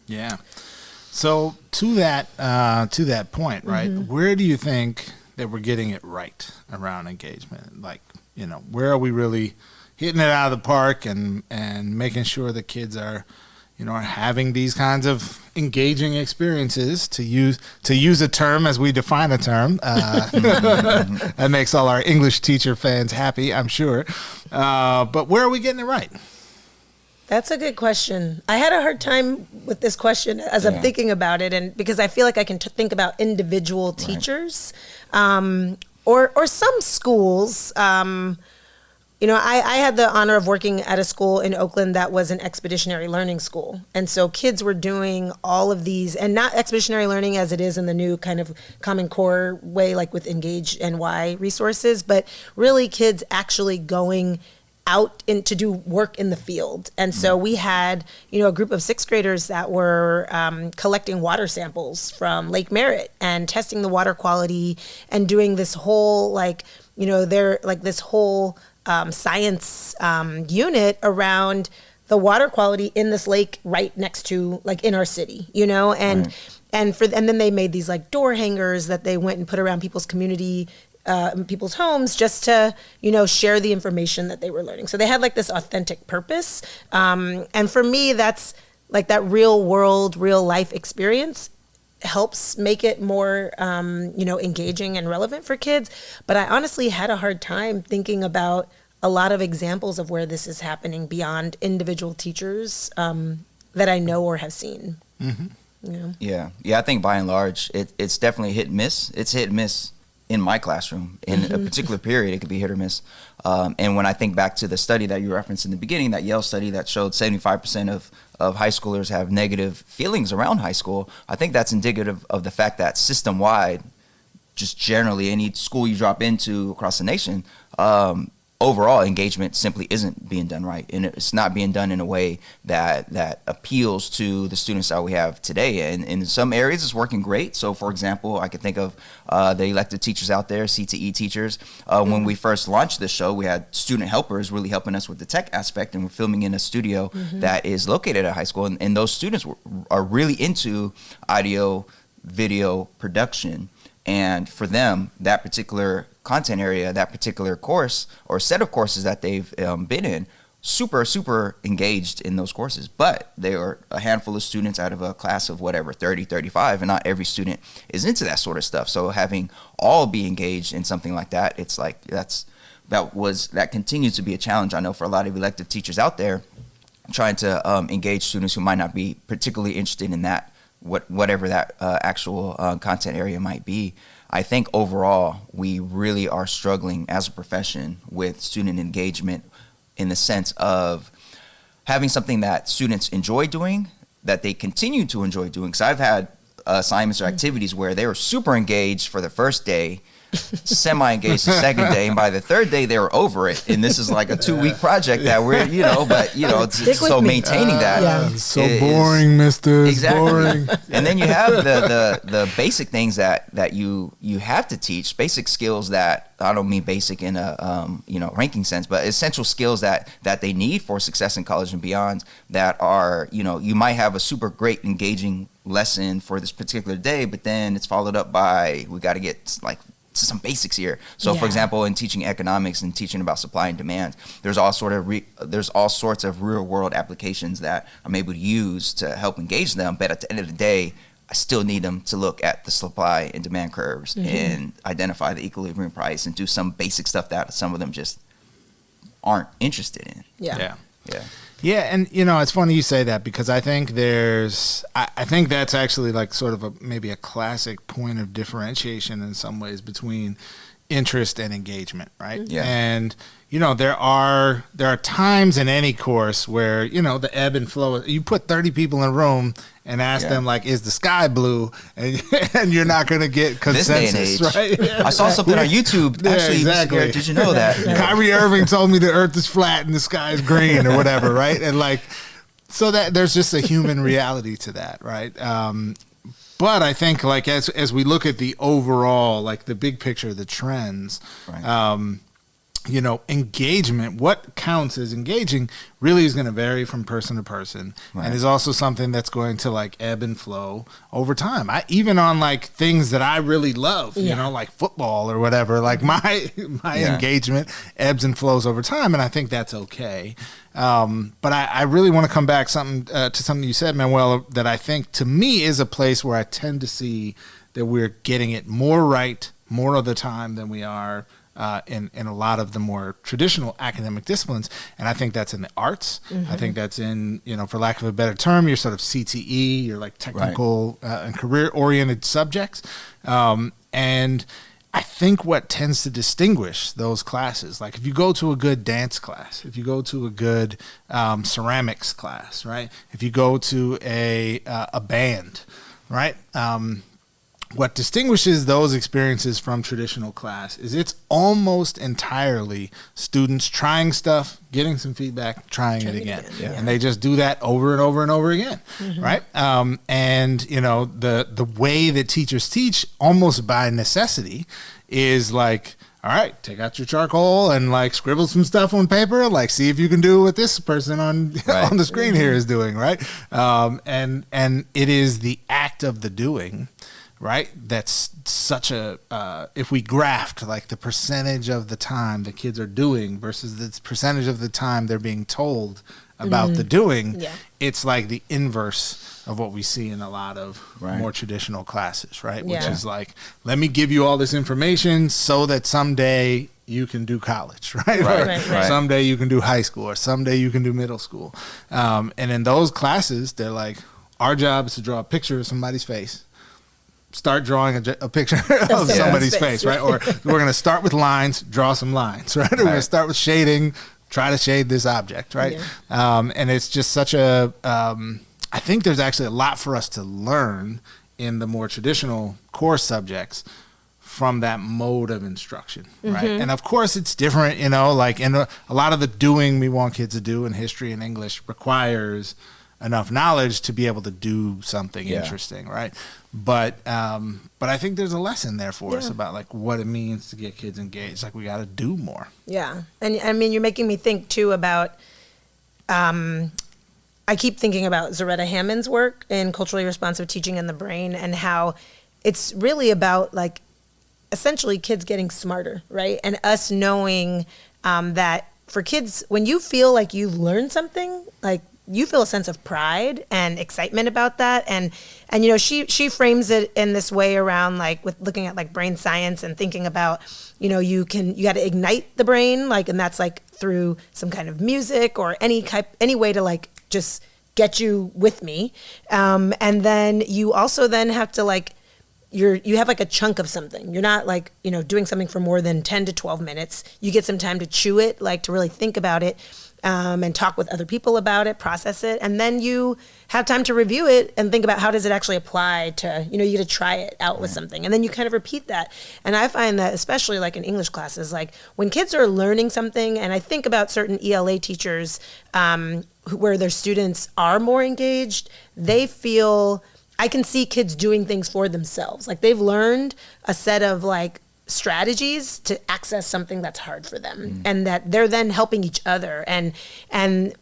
Yeah. So to that point, right? Where do you think that we're getting it right around engagement? Like, you know, where are we really hitting it out of the park and making sure the kids are, you know, are having these kinds of engaging experiences, to use a term as we define a term. That makes all our English teacher fans happy, I'm sure. But where are we getting it right? That's a good question. I had a hard time with this question as I'm thinking about it, and because I feel like I can think about individual teachers, or some schools. I had the honor of working at a school in Oakland that was an expeditionary learning school. And so kids were doing all of these, and not expeditionary learning as it is in the new kind of Common Core way, like with Engage NY resources, but really kids actually going out to do work in the field. And so we had, a group of 6th graders that were collecting water samples from Lake Merritt and testing the water quality and doing this whole, this whole science unit around the water quality in this lake right next to, in our city, and then they made these door hangers that they went and put around people's community, people's homes, just to, share the information that they were learning. So they had this authentic purpose. And for me, that's that real world, real life experience helps make it more, engaging and relevant for kids. But I honestly had a hard time thinking about a lot of examples of where this is happening beyond individual teachers that I know or have seen. Mm-hmm. Yeah. I think by and large, it's definitely hit and miss. It's hit and miss in my classroom. In a particular period, it could be hit or miss. And when I think back to the study that you referenced in the beginning, that Yale study that showed 75% of high schoolers have negative feelings around high school, I think that's indicative of the fact that system-wide, just generally any school you drop into across the nation, overall engagement simply isn't being done right, and it's not being done in a way that appeals to the students that we have today. And in some areas it's working great. So for example, I could think of the elected teachers out there, CTE teachers. When we first launched this show, we had student helpers really helping us with the tech aspect, and we're filming in a studio that is located at high school, and those students are really into audio video production. And for them, that particular content area, that particular course or set of courses that they've been in, super engaged in those courses. But they are a handful of students out of a class of 30, 35, and not every student is into that sort of stuff. So having all be engaged in something like that, it's that continues to be a challenge, I know, for a lot of elective teachers out there, trying to engage students who might not be particularly interested in that, whatever that actual content area might be. I think overall we really are struggling as a profession with student engagement, in the sense of having something that students enjoy doing, that they continue to enjoy doing. So I've had assignments or activities where they were super engaged for the first day, semi-engaged the second day, and by the third day they were over it. And this is like a 2-week project that we're, so maintaining that. It's so boring, mister. Exactly. Boring. And then you have the basic things that you have to teach, basic skills that, I don't mean basic in a ranking sense, but essential skills that they need for success in college and beyond, that are, you might have a super great engaging lesson for this particular day, but then it's followed up by, we got to get some basics here. So for example, in teaching economics and teaching about supply and demand, there's all sorts of real world applications that I'm able to use to help engage them. But at the end of the day, I still need them to look at the supply and demand curves and identify the equilibrium price and do some basic stuff that some of them just aren't interested in. Yeah, and it's funny you say that, because I think I think that's actually sort of maybe a classic point of differentiation in some ways between interest and engagement, right? Yeah. And there are times in any course where the ebb and flow. You put 30 people in a room and ask them is the sky blue, and you're not going to get consensus, this day and age. Right? I saw something on YouTube. Actually, exactly. Garrett, did you know that? Kyrie Irving told me the Earth is flat and the sky is green, or whatever, right? And so that there's just a human reality to that, right? But I think as we look at the overall, the big picture, the trends, right. Engagement, what counts as engaging really is going to vary from person to person, right. And is also something that's going to ebb and flow over time. Even on things that I really love, like football or whatever, my engagement ebbs and flows over time, and I think that's okay. But I really want to come back to something you said, Manuel, that I think to me is a place where I tend to see that we're getting it more right more of the time than we are in a lot of the more traditional academic disciplines. And I think that's in the arts. I think that's in, for lack of a better term, your sort of CTE, your like technical and career-oriented subjects. And I think what tends to distinguish those classes, like if you go to a good dance class, if you go to a good ceramics class, right? If you go to a band, right? What distinguishes those experiences from traditional class is it's almost entirely students trying stuff, getting some feedback, trying it again. Yeah. And they just do that over and over and over again, right? And, the way that teachers teach almost by necessity is like, all right, take out your charcoal and like scribble some stuff on paper, like see if you can do what this person on on the screen here is doing, right? And it is the act of the doing, right? That's such a, if we graphed like the percentage of the time the kids are doing versus the percentage of the time they're being told about the doing, it's like the inverse of what we see in a lot of more traditional classes, right? Which is like, let me give you all this information so that someday you can do college, right? Right. Someday you can do high school, or someday you can do middle school. And in those classes, they're like, our job is to draw a picture of somebody's face. Start drawing a picture of somebody's face, right? Or we're going to start with lines, draw some lines, right? Or we're going to start with shading, try to shade this object, right? And it's just such a, I think there's actually a lot for us to learn in the more traditional core subjects from that mode of instruction, right? And of course it's different, like in a lot of the doing we want kids to do in history and English requires enough knowledge to be able to do something interesting, right? But I think there's a lesson there for us about like what it means to get kids engaged. Like we got to do more. Yeah, and I mean you're making me think too about. I keep thinking about Zaretta Hammond's work in culturally responsive teaching and the brain, and how it's really about like essentially kids getting smarter, right? And us knowing that for kids, when you feel like you've learned something, like you feel a sense of pride and excitement about that. And she frames it in this way around like with looking at like brain science and thinking about, you got to ignite the brain, like, and that's like through some kind of music or any way to like just get you with me. And then you also then have to like, you have like a chunk of something. You're not like, doing something for more than 10 to 12 minutes. You get some time to chew it, like to really think about it. And talk with other people about it, process it, and then you have time to review it and think about how does it actually apply to, you get to try it out with something, and then you kind of repeat that. And I find that especially like in English classes, like when kids are learning something, and I think about certain ELA teachers where their students are more engaged, they feel, I can see kids doing things for themselves. Like they've learned a set of like strategies to access something that's hard for them, and that they're then helping each other. And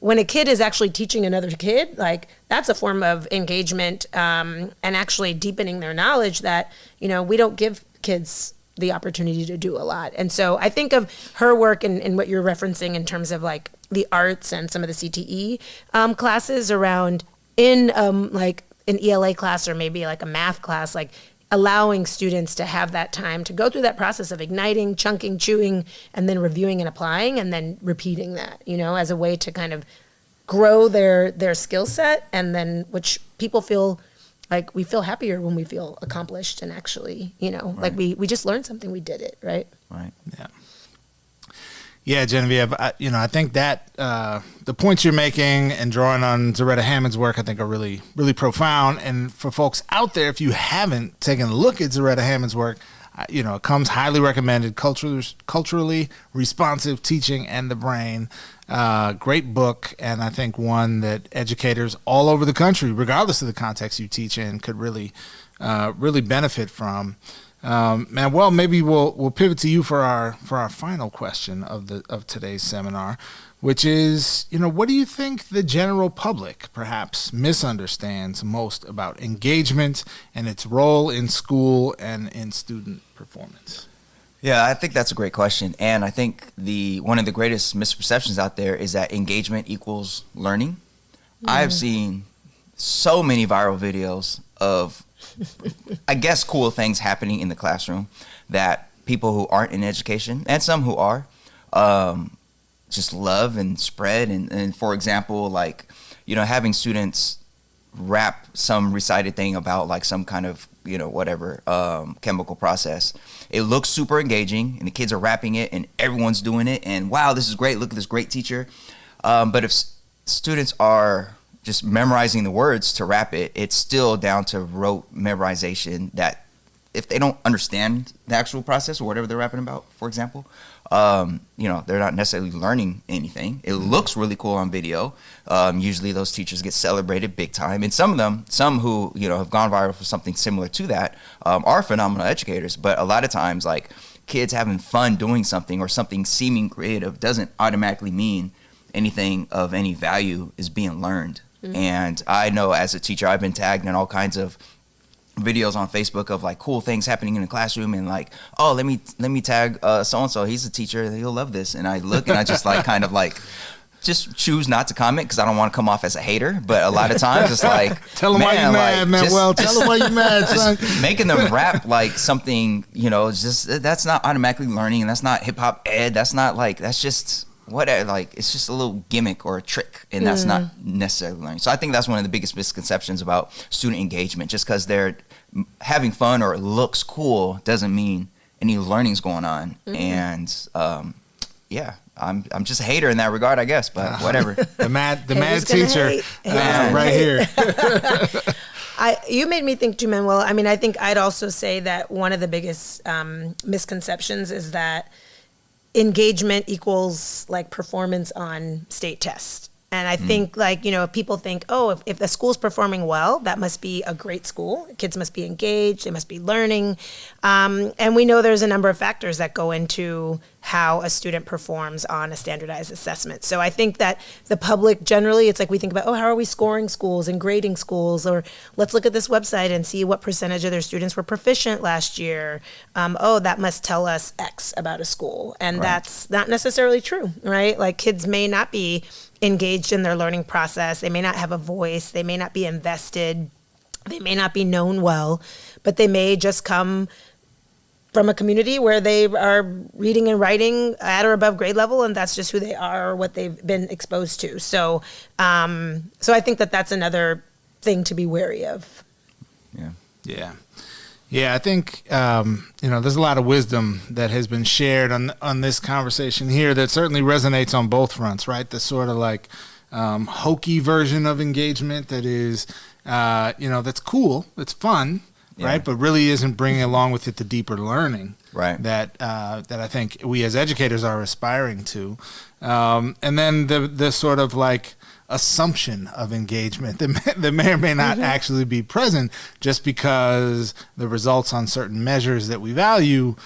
when a kid is actually teaching another kid, like that's a form of engagement and actually deepening their knowledge that, we don't give kids the opportunity to do a lot. And so I think of her work and what you're referencing in terms of like the arts and some of the CTE classes around in like an ELA class or maybe like a math class, like allowing students to have that time to go through that process of igniting, chunking, chewing, and then reviewing and applying, and then repeating that, as a way to kind of grow their skill set, and then which people feel like we feel happier when we feel accomplished and actually, like we just learned something, we did it, right? Right. Yeah. Yeah, Geneviève, I think that the points you're making and drawing on Zaretta Hammond's work, I think are really, really profound. And for folks out there, if you haven't taken a look at Zaretta Hammond's work, it comes highly recommended, Culturally Responsive Teaching and the Brain. Great book, and I think one that educators all over the country, regardless of the context you teach in, could really, really benefit from. Well, maybe we'll pivot to you for our final question of today's seminar, which is, what do you think the general public perhaps misunderstands most about engagement and its role in school and in student performance? Yeah, I think that's a great question, and I think one of the greatest misperceptions out there is that engagement equals learning. I've seen so many viral videos of I guess cool things happening in the classroom that people who aren't in education and some who are, just love and spread. And for example, like, you know, having students rap some recited thing about like some kind of, you know, whatever, chemical process. It looks super engaging and the kids are rapping it and everyone's doing it. And wow, this is great. Look at this great teacher. But if students are just memorizing the words to rap it, it's still down to rote memorization that if they don't understand the actual process or whatever they're rapping about, for example, you know, they're not necessarily learning anything. It looks really cool on video. Usually those teachers get celebrated big time. And some of them, some who, you know, have gone viral for something similar to that, are phenomenal educators. But a lot of times, like, kids having fun doing something or something seeming creative doesn't automatically mean anything of any value is being learned. Mm-hmm. And I know as a teacher, I've been tagged in all kinds of videos on Facebook of like cool things happening in the classroom, and like, oh, let me tag so and so, he's a teacher, he'll love this. And I look and I just like kind of like just choose not to comment because I don't want to come off as a hater. But a lot of times it's like, tell them why you mad, man. Well, tell them why you mad, son. Making them rap like something, you know, just that's not automatically learning, and that's not hip hop ed. That's not like, that's just whatever, like it's just a little gimmick or a trick, and that's not necessarily learning. So I think that's one of the biggest misconceptions about student engagement. Just because they're having fun or it looks cool doesn't mean any learning's going on. And yeah, I'm just a hater in that regard, I guess, but whatever. the mad teacher right here. You made me think too, Manuel. I mean, I think I'd also say that one of the biggest misconceptions is that engagement equals like performance on state tests. And I think, like, you know, if people think, oh, if the school's performing well, that must be a great school. Kids must be engaged. They must be learning. And we know there's a number of factors that go into how a student performs on a standardized assessment. So I think that the public generally, it's like we think about, oh, how are we scoring schools and grading schools? Or let's look at this website and see what percentage of their students were proficient last year. Oh, that must tell us X about a school. And that's not necessarily true, right? Like, kids may not be engaged in their learning process. They may not have a voice. They may not be invested. They may not be known well, but they may just come from a community where they are reading and writing at or above grade level, and that's just who they are or what they've been exposed to. So, so I think that that's another thing to be wary of. Yeah, I think, you know, there's a lot of wisdom that has been shared on this conversation here that certainly resonates on both fronts, right? The sort of like hokey version of engagement that is, you know, that's cool, it's fun, right? But really isn't bringing along with it the deeper learning, right? That I think we as educators are aspiring to. And then the sort of like assumption of engagement that may or may not actually be present just because the results on certain measures that we value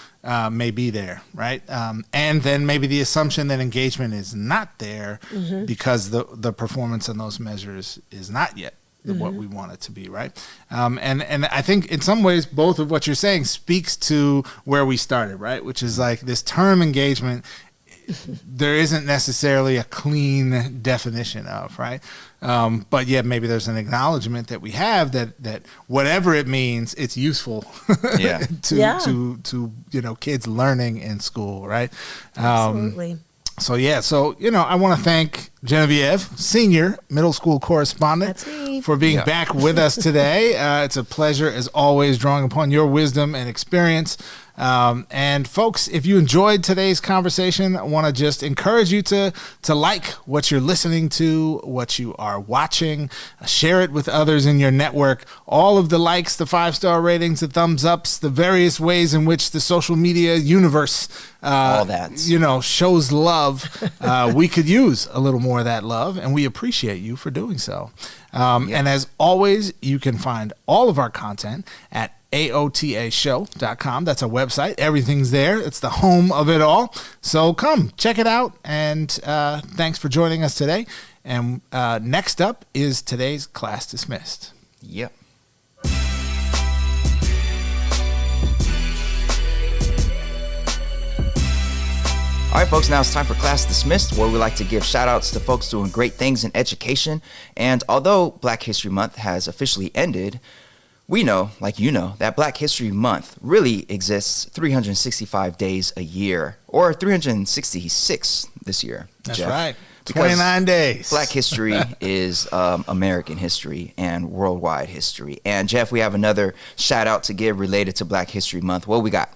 may be there, right? And then maybe the assumption that engagement is not there because the performance on those measures is not yet what we want it to be, right? And I think in some ways both of what you're saying speaks to where we started, right? Which is like this term engagement, there isn't necessarily a clean definition of, right? But yeah, maybe there's an acknowledgement that we have that whatever it means, it's useful to you know, kids learning in school, right? Absolutely. So you know, I want to thank Geneviève, senior middle school correspondent, for being back with us today. It's a pleasure as always, drawing upon your wisdom and experience. And folks, if you enjoyed today's conversation, I want to just encourage you to like what you're listening to, what you are watching, share it with others in your network. All of the likes, the 5-star ratings, the thumbs ups, the various ways in which the social media universe, all that, you know, shows love. We could use a little more of that love, and we appreciate you for doing so. And as always, you can find all of our content at aotashow.com. That's our website. Everything's there. It's the home of it all. So come check it out. And thanks for joining us today. And next up is today's Class Dismissed. Yep. All right, folks, now it's time for Class Dismissed, where we like to give shout-outs to folks doing great things in education. And although Black History Month has officially ended, we know, like you know, that Black History Month really exists 365 days a year, or 366 this year. That's Jeff. right. 29 days. Black history is American history and worldwide history. And Jeff, we have another shout out to give related to Black History Month. What we got?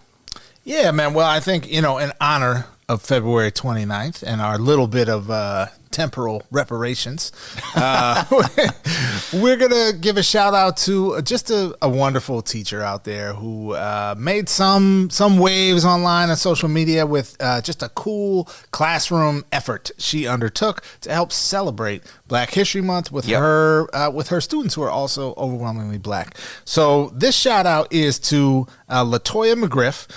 Yeah, man. Well, I think, in honor of February 29th and our little bit of temporal reparations, we're going to give a shout out to just a wonderful teacher out there who made some waves online and social media with just a cool classroom effort she undertook to help celebrate Black History Month with her students who are also overwhelmingly Black. So this shout out is to Latoya McGriff,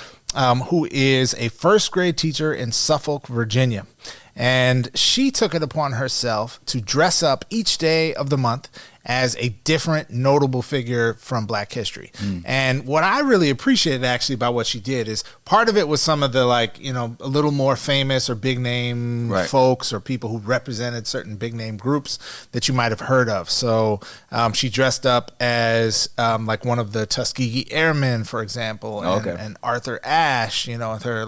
who is a first grade teacher in Suffolk, Virginia. And she took it upon herself to dress up each day of the month as a different notable figure from Black history. And what I really appreciated actually about what she did is part of it was some of the a little more famous or big name folks or people who represented certain big name groups that you might have heard of. So she dressed up as like one of the Tuskegee Airmen, for example, and Arthur Ashe, with her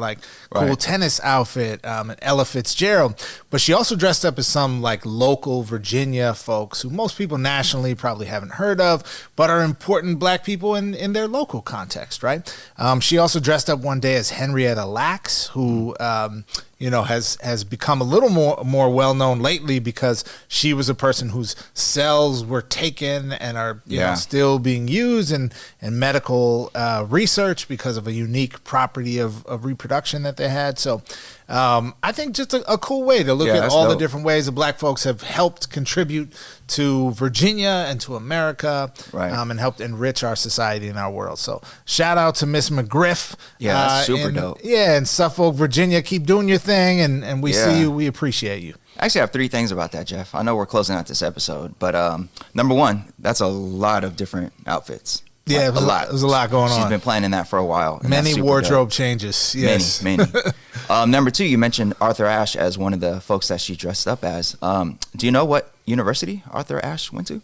cool tennis outfit, and Ella Fitzgerald. But she also dressed up as some local Virginia folks who most people nationally probably haven't heard of, but are important Black people in their local context, right? She also dressed up one day as Henrietta Lacks, who has become a little more well known lately because she was a person whose cells were taken and are still being used in medical research because of a unique property of reproduction that they had. So I think just a cool way to look at all the different ways that Black folks have helped contribute to Virginia and to America, and helped enrich our society and our world. So shout out to Miss McGriff. Yeah, that's super dope. Yeah, in Suffolk, Virginia. Keep doing your thing, and we see you. We appreciate you. I actually have 3 things about that, Jeff. I know we're closing out this episode, but number 1, that's a lot of different outfits. Yeah, it was a lot. There's a lot going on. She's been planning that for a while. Many wardrobe changes. Yes, many. Number 2, you mentioned Arthur Ashe as one of the folks that she dressed up as. Do you know what university Arthur Ashe went to?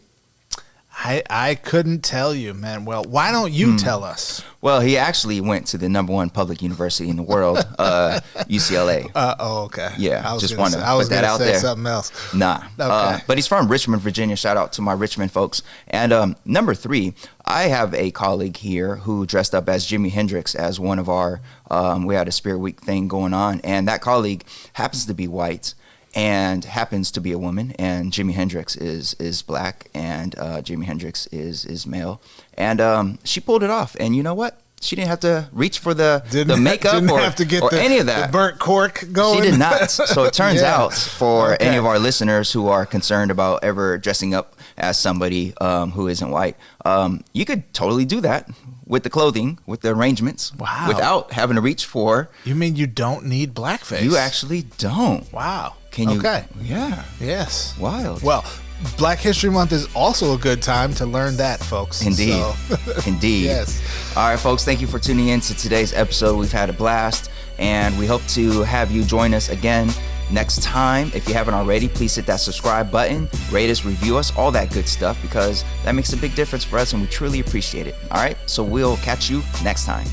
I couldn't tell you, man. Well, why don't you tell us? Well, he actually went to the #1 public university in the world, UCLA. Okay. Yeah, I just want to put that out there. Something else. Nah. Okay. But he's from Richmond, Virginia. Shout out to my Richmond folks. And number 3, I have a colleague here who dressed up as Jimi Hendrix as one of our. We had a Spirit Week thing going on, and that colleague happens to be white and happens to be a woman, and Jimi Hendrix is Black, and Jimi Hendrix is male, and she pulled it off. And you know what? She didn't have to reach for the makeup or any of that. The burnt cork going. She did not. So it turns out for any of our listeners who are concerned about ever dressing up as somebody who isn't white, you could totally do that with the clothing, with the arrangements, without having to reach for. You mean you don't need blackface? You actually don't. Wow. Can you? Okay. Yeah. Yes. Wild. Well, Black History Month is also a good time to learn that, folks. Indeed. So. Indeed. Yes. All right, folks. Thank you for tuning in to today's episode. We've had a blast, and we hope to have you join us again next time. If you haven't already, please hit that subscribe button, rate us, review us, all that good stuff, because that makes a big difference for us, and we truly appreciate it. All right. So we'll catch you next time.